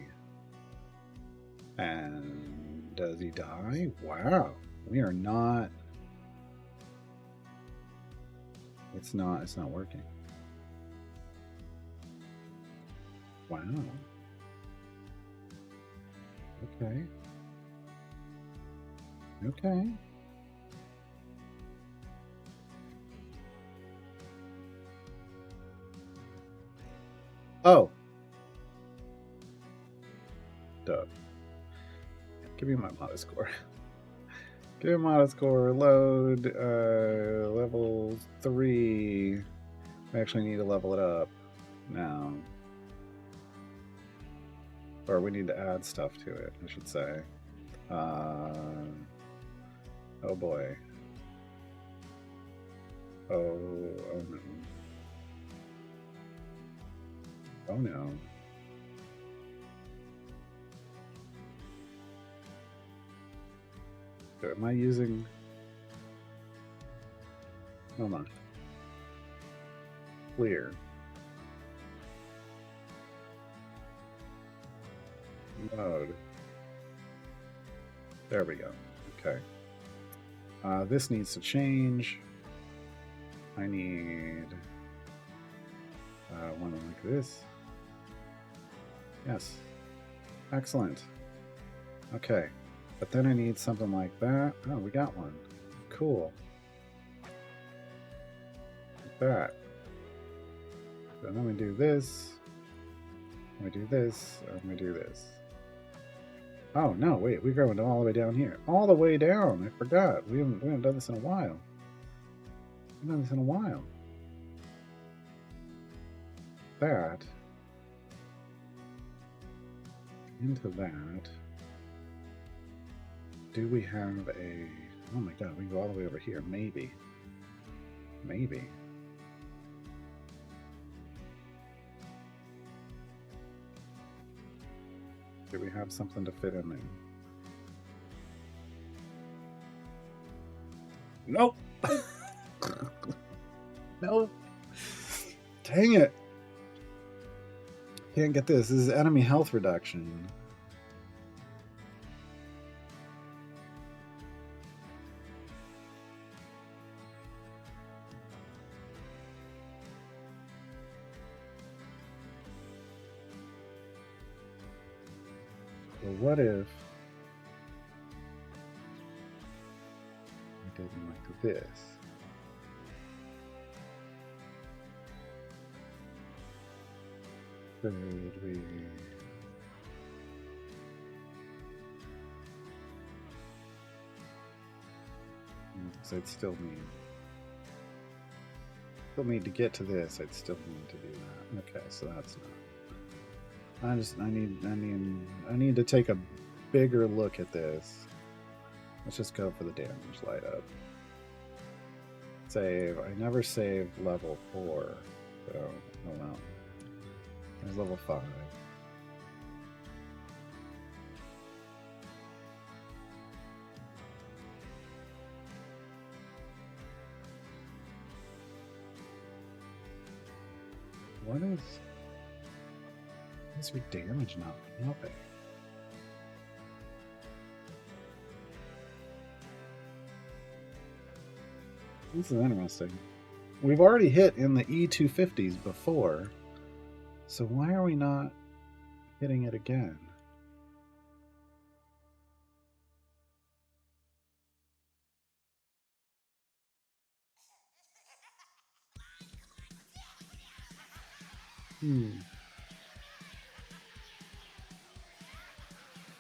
And does he die? Wow. We are not. It's not working. Wow. Okay. Okay. Oh. Duh. Give me my Mata score. Give me Mata score. Load. Level 3. I actually need to level it up now. Or we need to add stuff to it, I should say. Oh boy. Oh no. Oh no. Am I using... Hold on. Clear. Mode. There we go. Okay. This needs to change. I need one like this. Yes. Excellent. Okay. But then I need something like that. Oh, we got one. Cool. Like that. And then we do this. We do this. And we do this. Oh, no, wait. We're going all the way down here. All the way down. I forgot. We haven't done this in a while. We haven't done this in a while. That. Into that. Do we have a... Oh my god, we can go all the way over here. Maybe. Maybe. Do we have something to fit in there? Nope. Nope. Dang it. Can't get this. This is enemy health reduction. Well, what if we did like this? Could we... So I'd still need to get to this. I'd still need to do that. Okay, so that's not. I need to take a bigger look at this. Let's just go for the damage light up. save. I never saved level 4. So, oh well. There's level 5. What is your damage not helping? This is interesting. We've already hit in the E250s before, so why are we not hitting it again?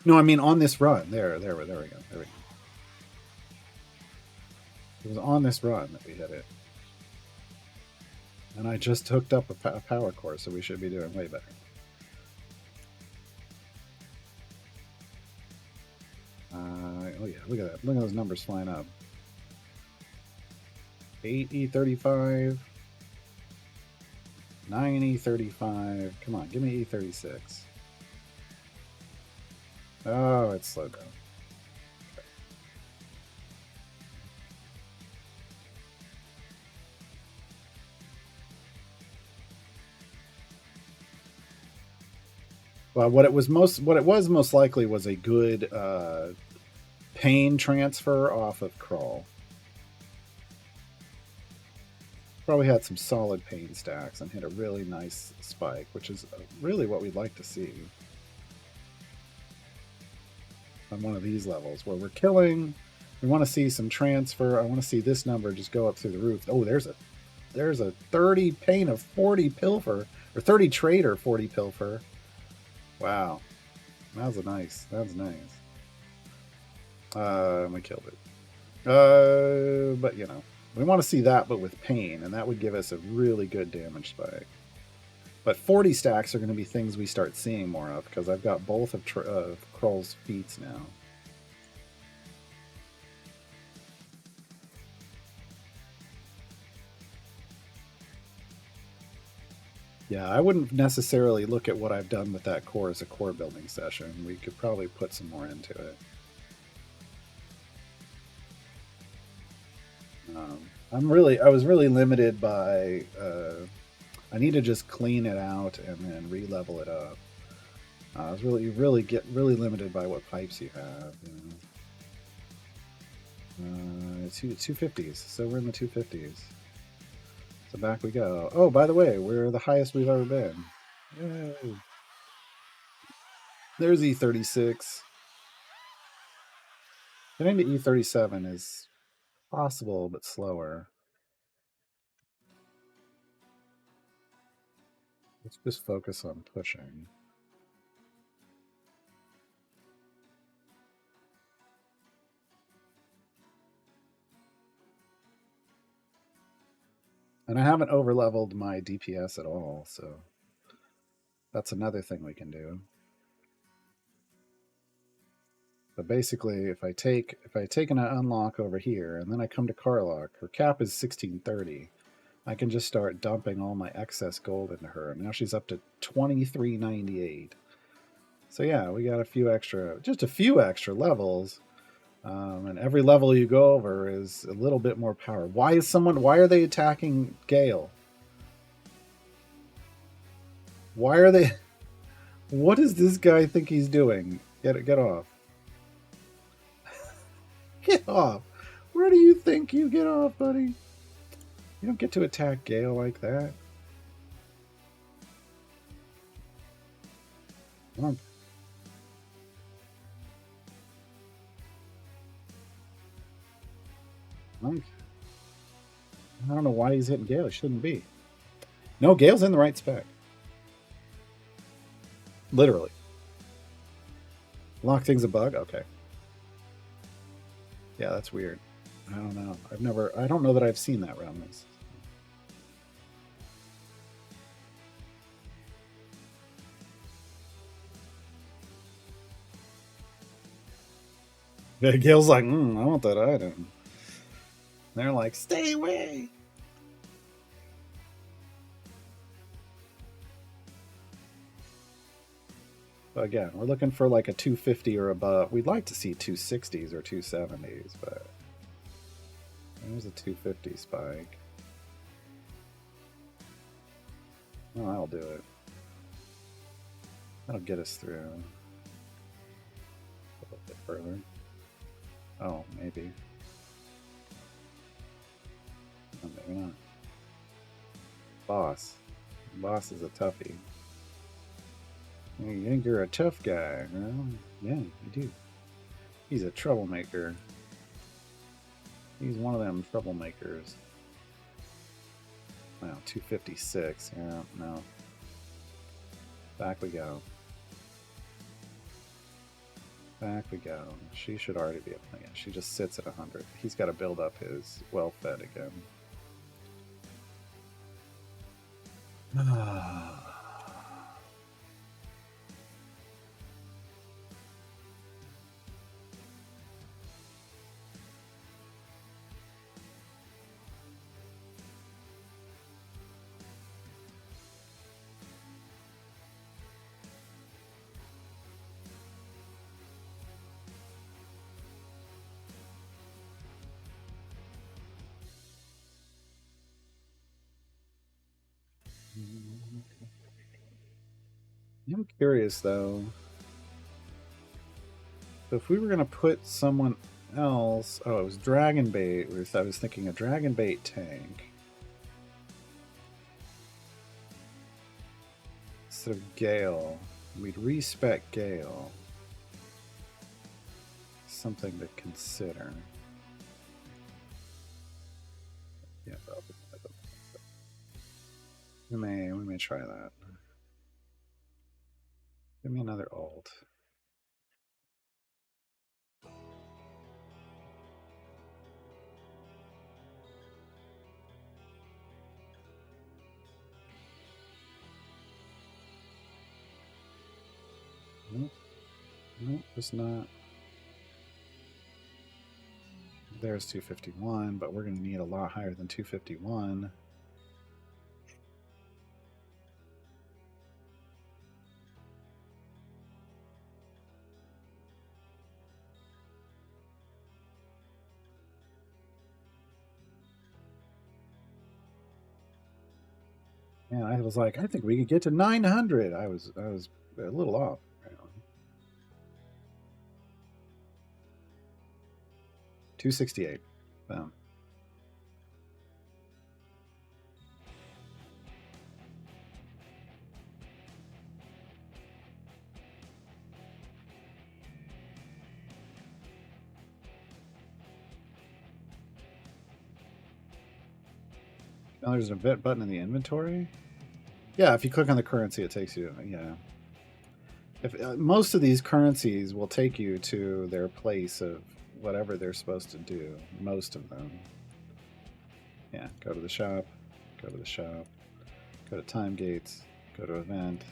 No, I mean on this run. There we go. There we go. It was on this run that we hit it. And I just hooked up a power core, so we should be doing way better. Oh yeah, look at that. Look at those numbers flying up. 8 E35. 9 E35. Come on, give me E36. Oh, it's slowed down. Okay. Well, what it was most likely was a good pain transfer off of Crawl. Probably had some solid pain stacks and hit a really nice spike, which is really what we'd like to see on one of these levels where we're killing. We want to see some transfer. I want to see this number just go up through the roof. Oh, there's a 30 pain of 40 pilfer, or 30 trader 40 pilfer. Wow, that was nice. We killed it. But you know, we want to see that, but with pain, and that would give us a really good damage spike. But 40 stacks are going to be things we start seeing more of, because I've got both of Krull's feats now. Yeah, I wouldn't necessarily look at what I've done with that core as a core building session. We could probably put some more into it. I was really limited by, I need to just clean it out and then re-level it up. I was really limited by what pipes you have. You know? 250s, so we're in the 250s. So back we go. Oh, by the way, we're the highest we've ever been. Yay. There's E36. Getting to E37 is possible, but slower. Let's just focus on pushing. And I haven't overleveled my DPS at all, so that's another thing we can do. But basically, if I take an unlock over here, and then I come to Karlach, her cap is 1630. I can just start dumping all my excess gold into her. Now she's up to 2398. So yeah, we got just a few extra levels. And every level you go over is a little bit more power. Why are they attacking Gale? Why are they? What does this guy think he's doing? Get off. Get off. Where do you think you get off, buddy? You don't get to attack Gale like that. Come on. I don't know why he's hitting Gale. He shouldn't be. No, Gale's in the right spec. Literally. Lock thing's a bug? Okay. Yeah, that's weird. I don't know. I don't know that I've seen that around this. Yeah, Gale's like, I want that item. They're like, stay away. So again, we're looking for like a 250 or above. We'd like to see 260s or 270s, but there's a 250 spike. Oh, that'll do it. That'll get us through. A little bit further. Oh, maybe. Oh, maybe not. Boss. Boss is a toughie. You think you're a tough guy? Well, yeah, you do. He's a troublemaker. He's one of them troublemakers. Wow, 256. Yeah, no. Back we go. Back we go. She should already be up. Yeah, she just sits at 100. He's got to build up his well-fed again. I'm curious though. So if we were gonna put someone else, oh, it was Dragon Bait. I was thinking a Dragon Bait tank instead of Gale. We'd respec Gale. Something to consider. Yeah, we may try that. Give me another alt. Nope. Nope, it's not. There's 251, but we're going to need a lot higher than 251. Yeah, I was like, I think we could get to 900. I was a little off. 268. Boom. Now there's an event button in the inventory. Yeah, if you click on the currency, it takes you. Yeah. If most of these currencies will take you to their place of whatever they're supposed to do. Most of them. Yeah, go to the shop. Go to the shop. Go to time gates. Go to event.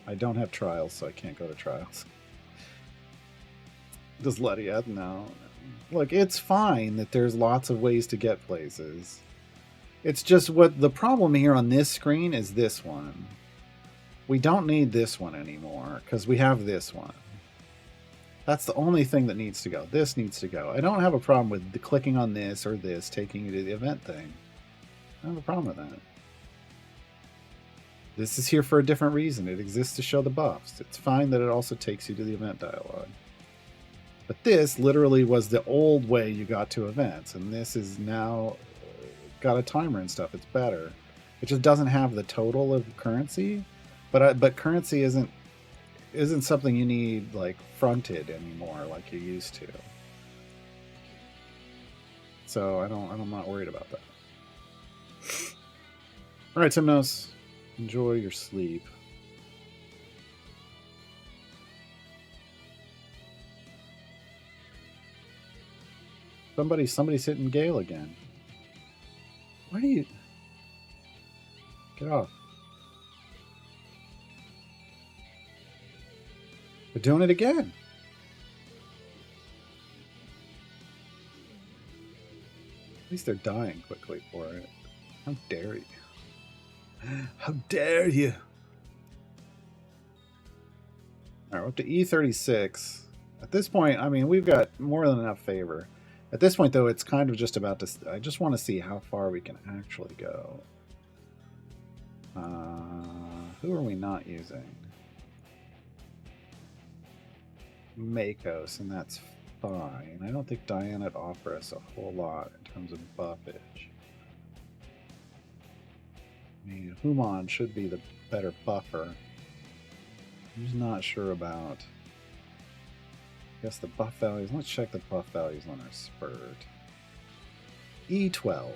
I don't have trials, so I can't go to trials. Does Letty know? Look, it's fine that there's lots of ways to get places. It's just what the problem here on this screen is this one. We don't need this one anymore because we have this one. That's the only thing that needs to go. This needs to go. I don't have a problem with clicking on this or this taking you to the event thing. I don't have a problem with that. This is here for a different reason. It exists to show the buffs. It's fine that it also takes you to the event dialogue. But this literally was the old way you got to events, and this is now got a timer and stuff. It's better. It just doesn't have the total of currency, but currency isn't something you need like fronted anymore like you used to. So I'm not worried about that. All right, Timnos, enjoy your sleep. Somebody's hitting Gale again. Why do you get off? They're doing it again. What are least they're dying quickly for it. How dare you? How dare you? All right, we're up to E36. At this point, I mean, we've got more than enough favor. At this point, though, it's kind of just about to... I just want to see how far we can actually go. Who are we not using? Makos, and that's fine. I don't think Diana would offer us a whole lot in terms of buffage. I mean, Human should be the better buffer. I'm just not sure about... I guess the buff values... Let's check the buff values on our Spurt. E12.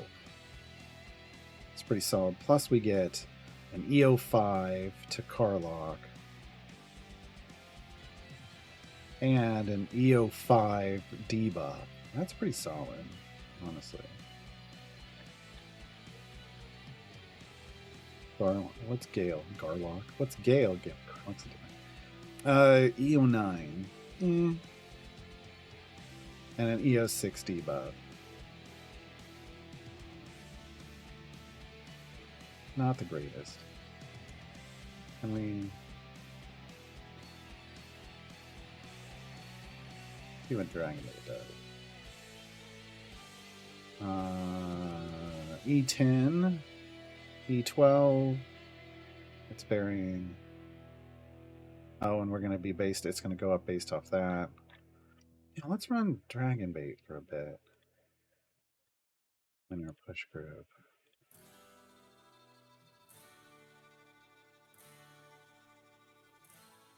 It's pretty solid. Plus we get an EO5 to Karlach. And an EO5 debuff. That's pretty solid, honestly. What's Gale? Garlock? What's Gale give? What's it doing? EO9. And an EO6 debuff. Not the greatest. I mean... see what Dragon Bait does. E10, E12. It's burying. Oh, and we're going to be based. It's going to go up based off that. Yeah, let's run Dragon Bait for a bit. In our push group.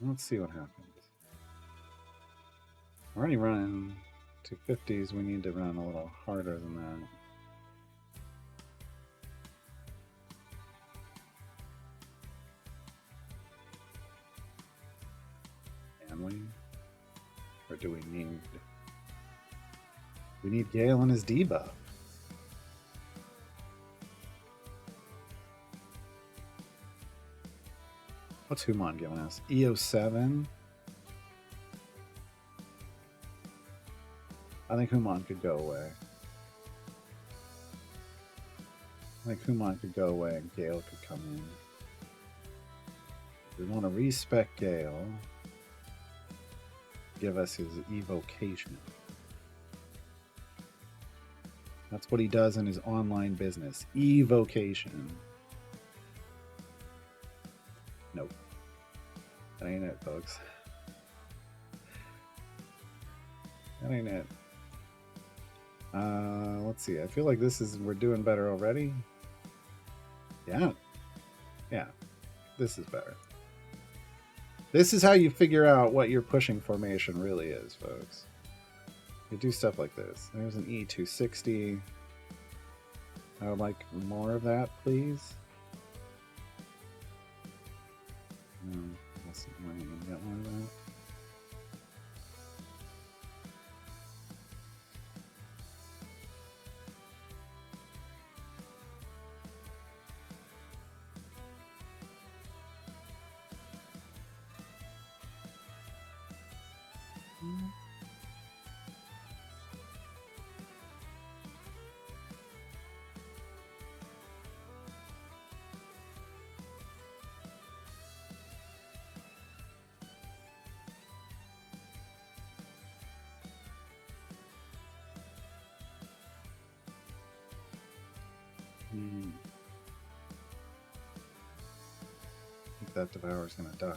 Let's see what happens. We're already running 250s. We need to run a little harder than that. Can we? Or do we need... We need Gale and his debuff. What's Human giving us? EO7? I think Human could go away. I think Human could go away and Gale could come in. We want to respec Gale. Give us his evocation. That's what he does in his online business. Evocation. Nope. That ain't it, folks. That ain't it. Let's see. I feel like we're doing better already. Yeah. Yeah. This is better. This is how you figure out what your pushing formation really is, folks. You do stuff like this. There's an E260. I would like more of that, please. No, we're not gonna get more of that. I think that Devourer's gonna die.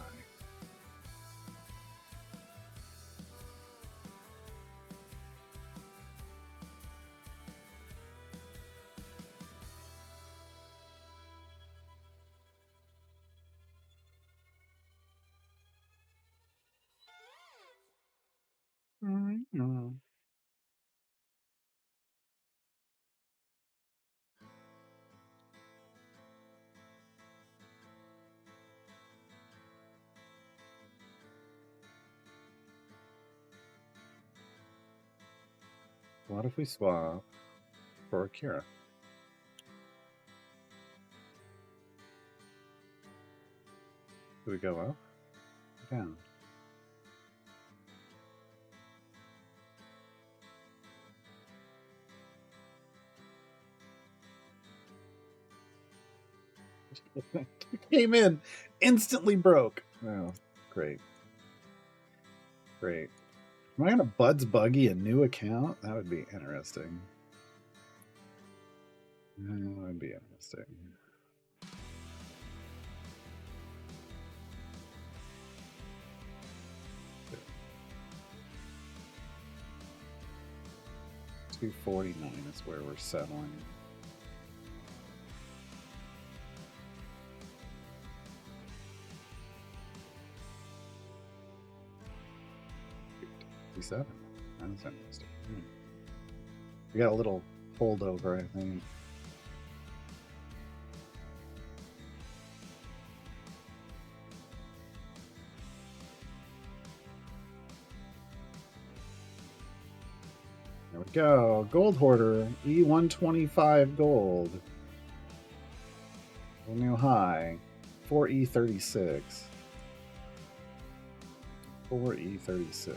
No. What if we swap for Akira? Do we go up? Down. Came in, instantly broke. Oh, great. Great. Am I gonna Bud's Buggy a new account? That would be interesting. That would be interesting. $249 is where we're settling. $57. That's interesting. We got a little holdover, I think. There we go. Gold Hoarder, E125 gold. A new high. 4E36. 4E36.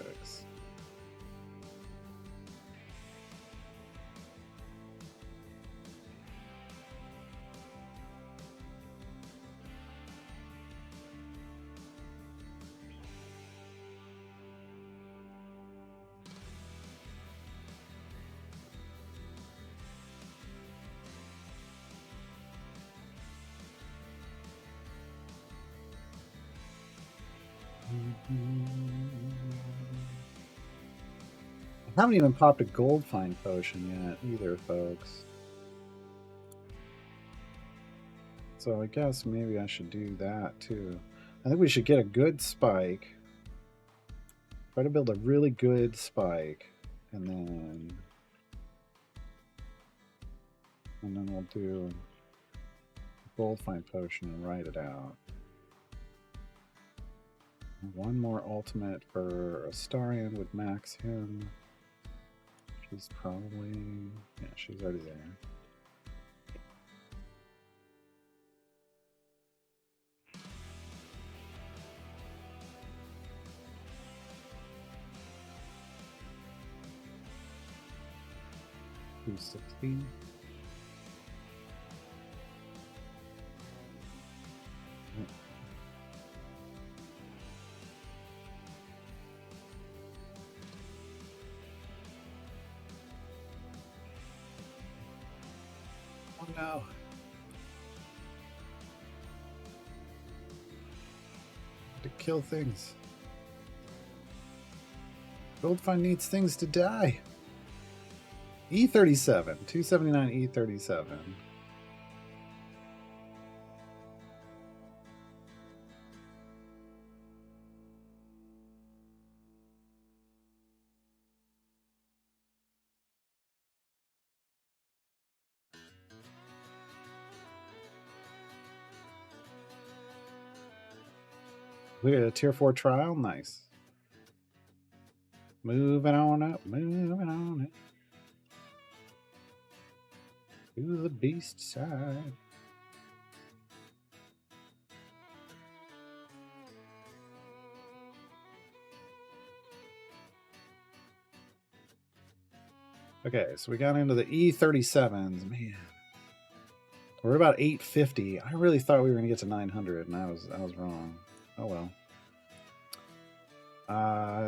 I haven't even popped a gold find potion yet either, folks. So I guess maybe I should do that too. I think we should get a good spike. Try to build a really good spike. And then we'll do a gold find potion and write it out. One more ultimate for Astarion would max him. She's probably... yeah, she's already there. $260. Oh no. To kill things. Goldfind needs things to die. E37. 279 E37. We got a tier 4 trial. Nice. Moving on up, moving on up. To the beast side. Okay, so we got into the E37s. Man. We're about 850. I really thought we were going to get to 900, and I was wrong. Oh well.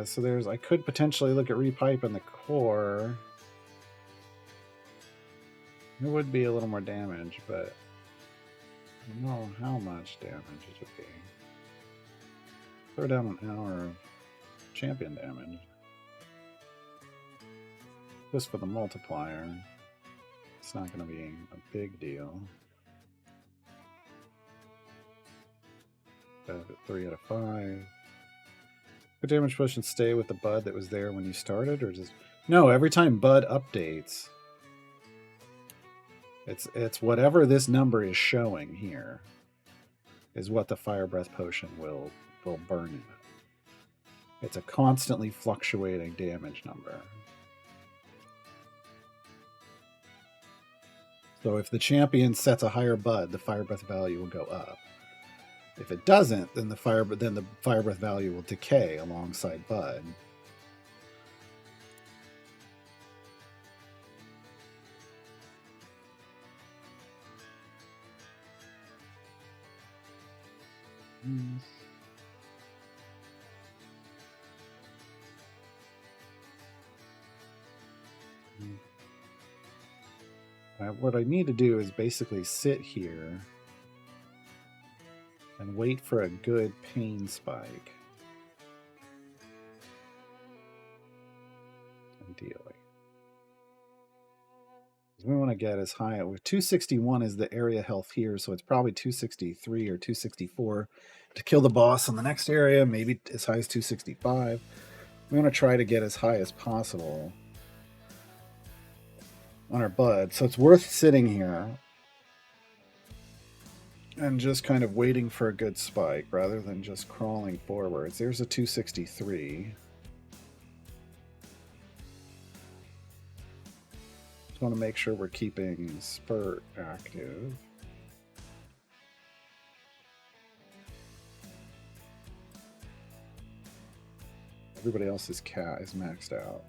So there's, I could potentially look at repipe in the core. It would be a little more damage, but I don't know how much damage it would be. Throw down an hour of champion damage. Just for the multiplier. It's not going to be a big deal. Got it at 3 out of 5. Could damage potion stay with the bud that was there when you started, or just no? Every time bud updates, it's whatever this number is showing here is what the fire breath potion will burn in it. It's a constantly fluctuating damage number. So if the champion sets a higher bud, the fire breath value will go up. If it doesn't, then the fire breath value will decay alongside bud. What I need to do is basically sit here and wait for a good pain spike. Ideally. We want to get as high. 261 is the area health here, so it's probably 263 or 264 to kill the boss on the next area, maybe as high as 265. We want to try to get as high as possible on our bud, so it's worth sitting here and just kind of waiting for a good spike rather than just crawling forwards. There's a 263. Just want to make sure we're keeping Spurt active. Everybody else's cat is maxed out.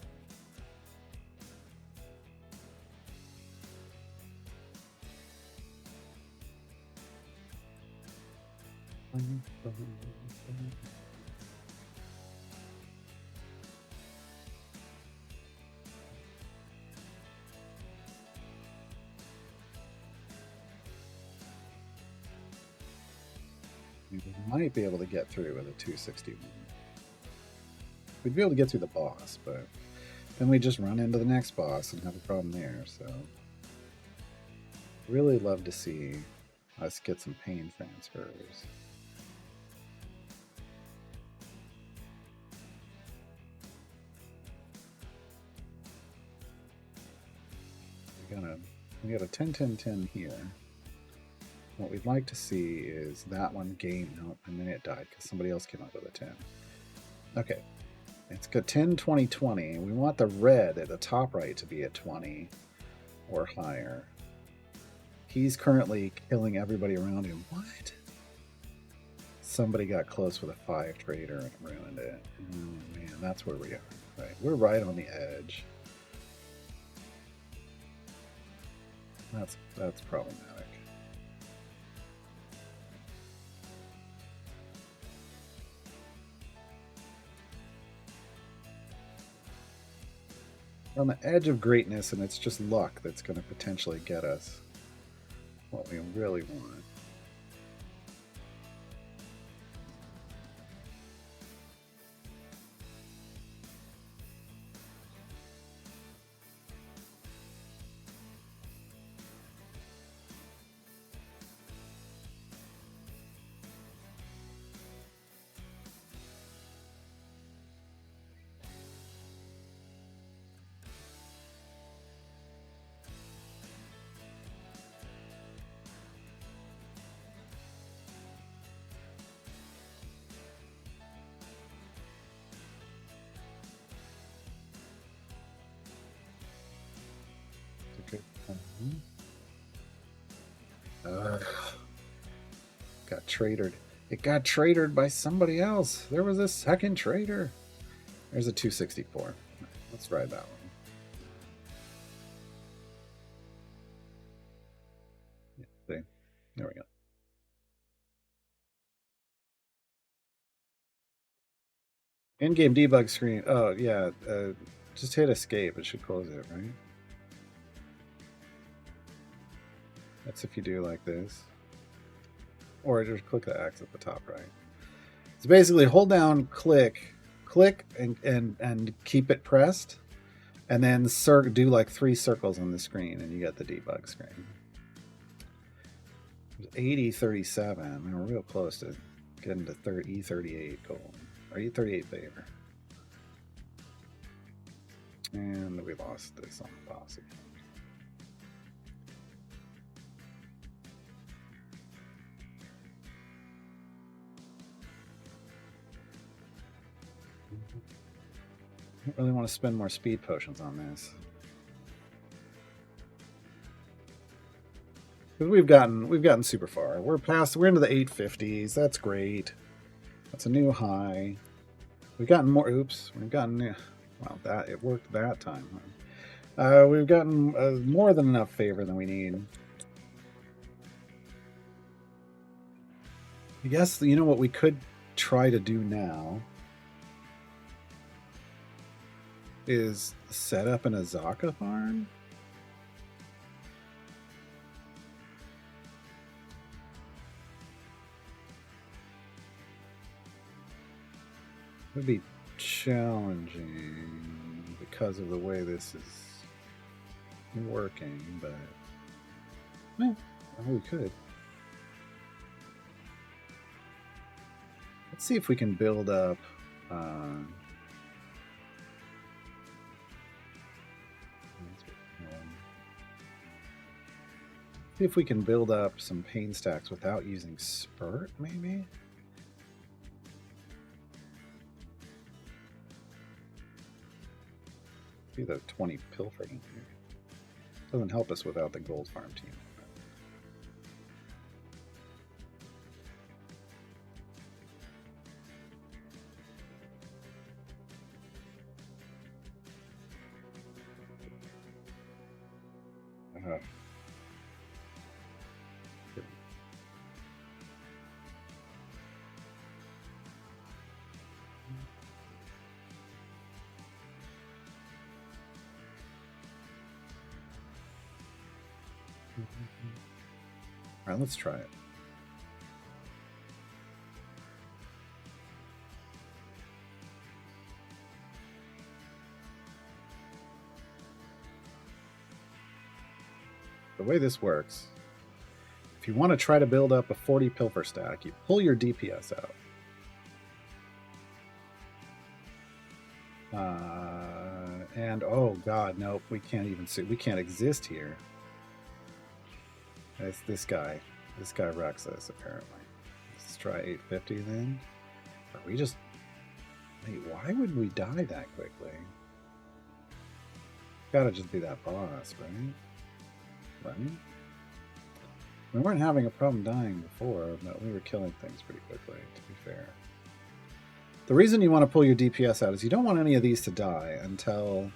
We might be able to get through with a 261. We'd be able to get through the boss, but then we just run into the next boss and have a problem there. So, really love to see us get some pain transfers. We got a 10-10-10 here. What we'd like to see is that one gain out, and then it died because somebody else came out with a 10. Okay, it's got 10, 20, 20. We want the red at the top right to be at 20 or higher. He's currently killing everybody around him. What? Somebody got close with a 5 trader and ruined it. Oh man, that's where we are. Right, we're right on the edge. That's problematic. We're on the edge of greatness, and it's just luck that's going to potentially get us what we really want. Got tradered. It got tradered by somebody else. There was a second trader. There's a 264. Let's ride that one. Yeah, see? There we go. In-game debug screen. Oh, yeah. Just hit escape. It should close it, right? That's if you do like this. Or just click the X at the top right. So basically hold down, click, and keep it pressed. And then do like 3 circles on the screen and you get the debug screen. 80-37. We're real close to getting to E38 gold. Or E38 favor. And we lost this on the boss again. I don't really want to spend more speed potions on this. Because we've gotten super far. We're into the 850s. That's great. That's a new high. We've gotten more we've gotten well, that it worked that time. We've gotten more than enough favor than we need. I guess, you know what we could try to do now is set up an Azaka farm. It would be challenging because of the way this is working, but well, we could. Let's see if we can build up see if we can build up some pain stacks without using spurt, maybe. See the 20 pilfering here. Doesn't help us without the gold farm team. All right, let's try it. The way this works, if you want to try to build up a 40 pilfer stack, you pull your DPS out. And oh god, nope, we can't even see. We can't exist here. It's this guy. This guy wrecks us, apparently. Let's try 850 then. Are we just... Wait, why would we die that quickly? Gotta just be that boss, right? Right? We weren't having a problem dying before, but we were killing things pretty quickly, to be fair. The reason you want to pull your DPS out is you don't want any of these to die until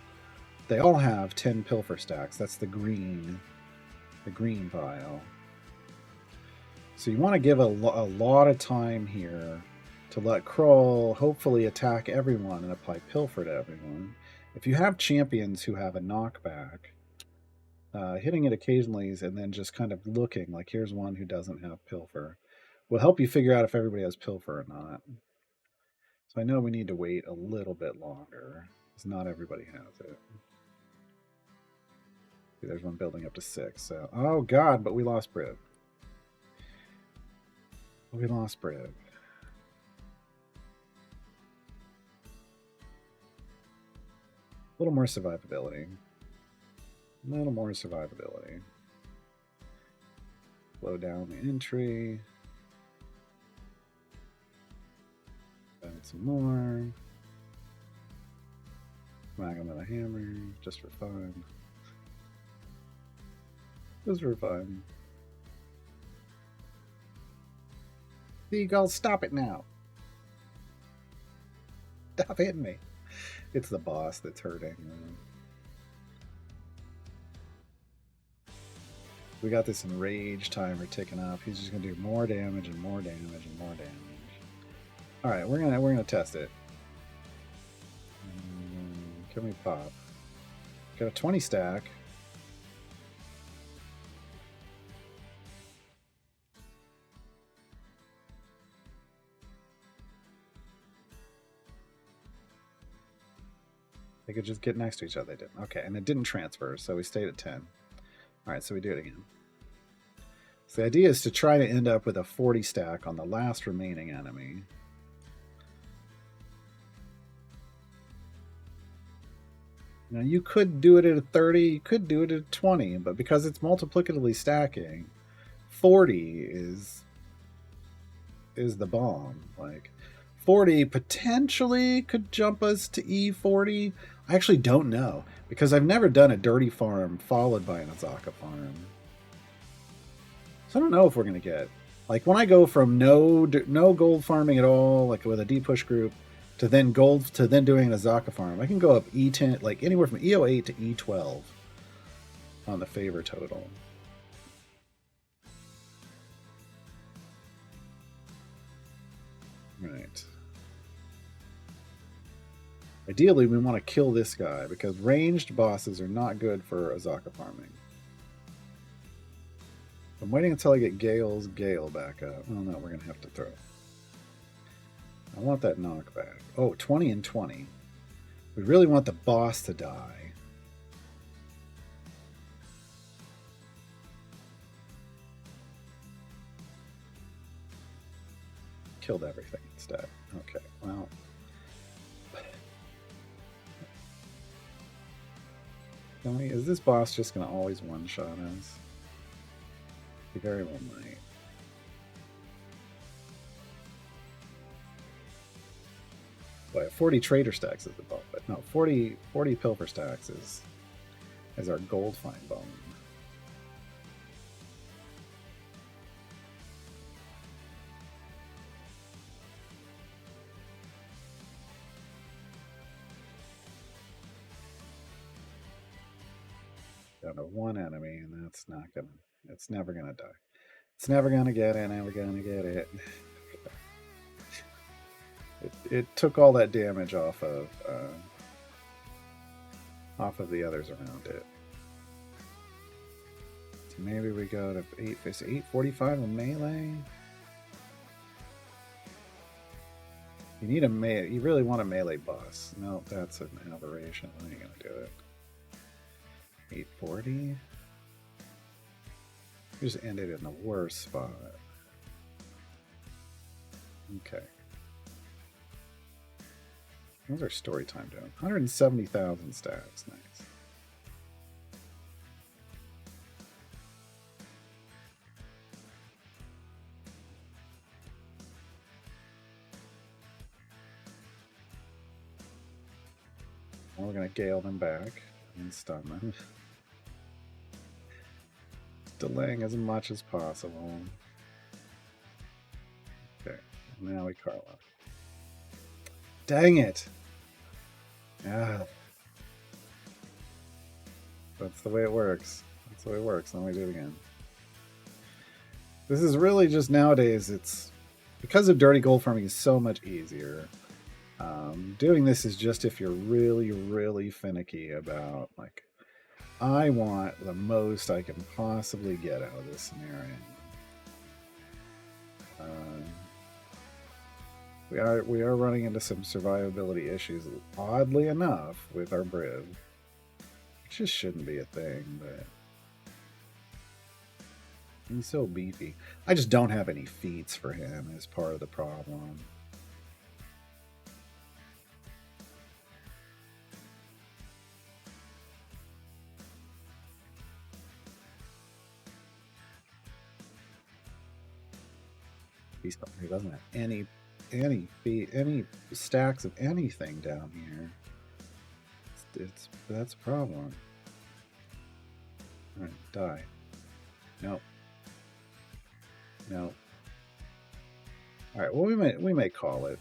they all have 10 pilfer stacks. That's the green vial. So you want to give a lot of time here to let Krull hopefully attack everyone and apply pilfer to everyone. If you have champions who have a knockback, hitting it occasionally and then just kind of looking, like here's one who doesn't have pilfer, will help you figure out if everybody has pilfer or not. So I know we need to wait a little bit longer, because not everybody has it. See, there's one building up to 6. So, oh god, but we lost Briv. We lost Briv. A little more survivability. A little more survivability. Slow down the entry. Add some more. Smack him with a hammer, just for fun. Just for fun. Seagull, stop it now. Stop hitting me. It's the boss that's hurting. We got this enrage timer ticking up. He's just gonna do more damage and more damage and more damage. All right, we're gonna test it. Can we pop? Got a 20 stack. They could just get next to each other. They didn't. Okay, and it didn't transfer, so we stayed at 10. All right, so we do it again. So the idea is to try to end up with a 40 stack on the last remaining enemy. Now you could do it at a 30, you could do it at a 20, but because it's multiplicatively stacking, 40 is the bomb. Like 40 potentially could jump us to E40. I actually don't know because I've never done a dirty farm followed by an Azaka farm. So I don't know if we're gonna get, like, when I go from no gold farming at all, like with a deep push group, to then gold, to then doing an Azaka farm, I can go up E10, like anywhere from E08 to E12 on the favor total. Right. Ideally, we want to kill this guy because ranged bosses are not good for Azaka farming. I'm waiting until I get Gale's Gale back up. Oh no, we're going to have to throw. I want that knockback. Oh, 20 and 20. We really want the boss to die. Killed everything instead. Okay, well. Is this boss just going to always one-shot us? He very well might. But 40 trader stacks is the bone, but no, 40 pilfer stacks is our gold fine bone. Down to one enemy, and that's not gonna. It's never gonna die. It's never gonna get it. Never gonna get it. It took all that damage off of the others around it. So maybe we go to 845 on melee. You need a melee. You really want a melee boss. No, that's an aberration. I ain't gonna do it. 840. Just ended in the worst spot. Okay. How's our story time doing? 170,000 stacks. Nice. Well, we're going to gale them back and stun them. Delaying as much as possible. Okay, now we Carla. Dang it! Ah. That's the way it works. That's the way it works. Let me do it again. This is really just nowadays, it's because of dirty gold farming is so much easier. Doing this is just if you're really, really finicky about, like, I want the most I can possibly get out of this scenario. We are running into some survivability issues, oddly enough, with our Briv. It just shouldn't be a thing, but he's so beefy. I just don't have any feats for him as part of the problem. He doesn't have any stacks of anything down here. That's a problem. All right, die. Nope. Nope. All right. Well, we may call it.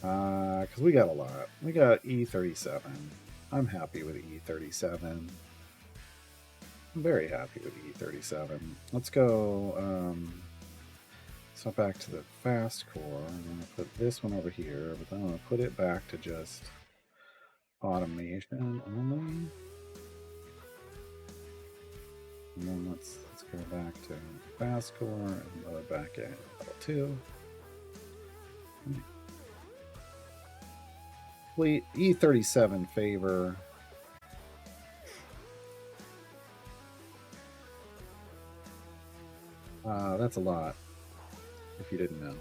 Because we got a lot. We got E37. I'm happy with E37. I'm very happy with E37. Let's go. So back to the fast core. I'm going to put this one over here, but then I'm going to put it back to just automation only. And then let's go back to fast core and load it back at level 2. Complete E37 favor. That's a lot. If you didn't know.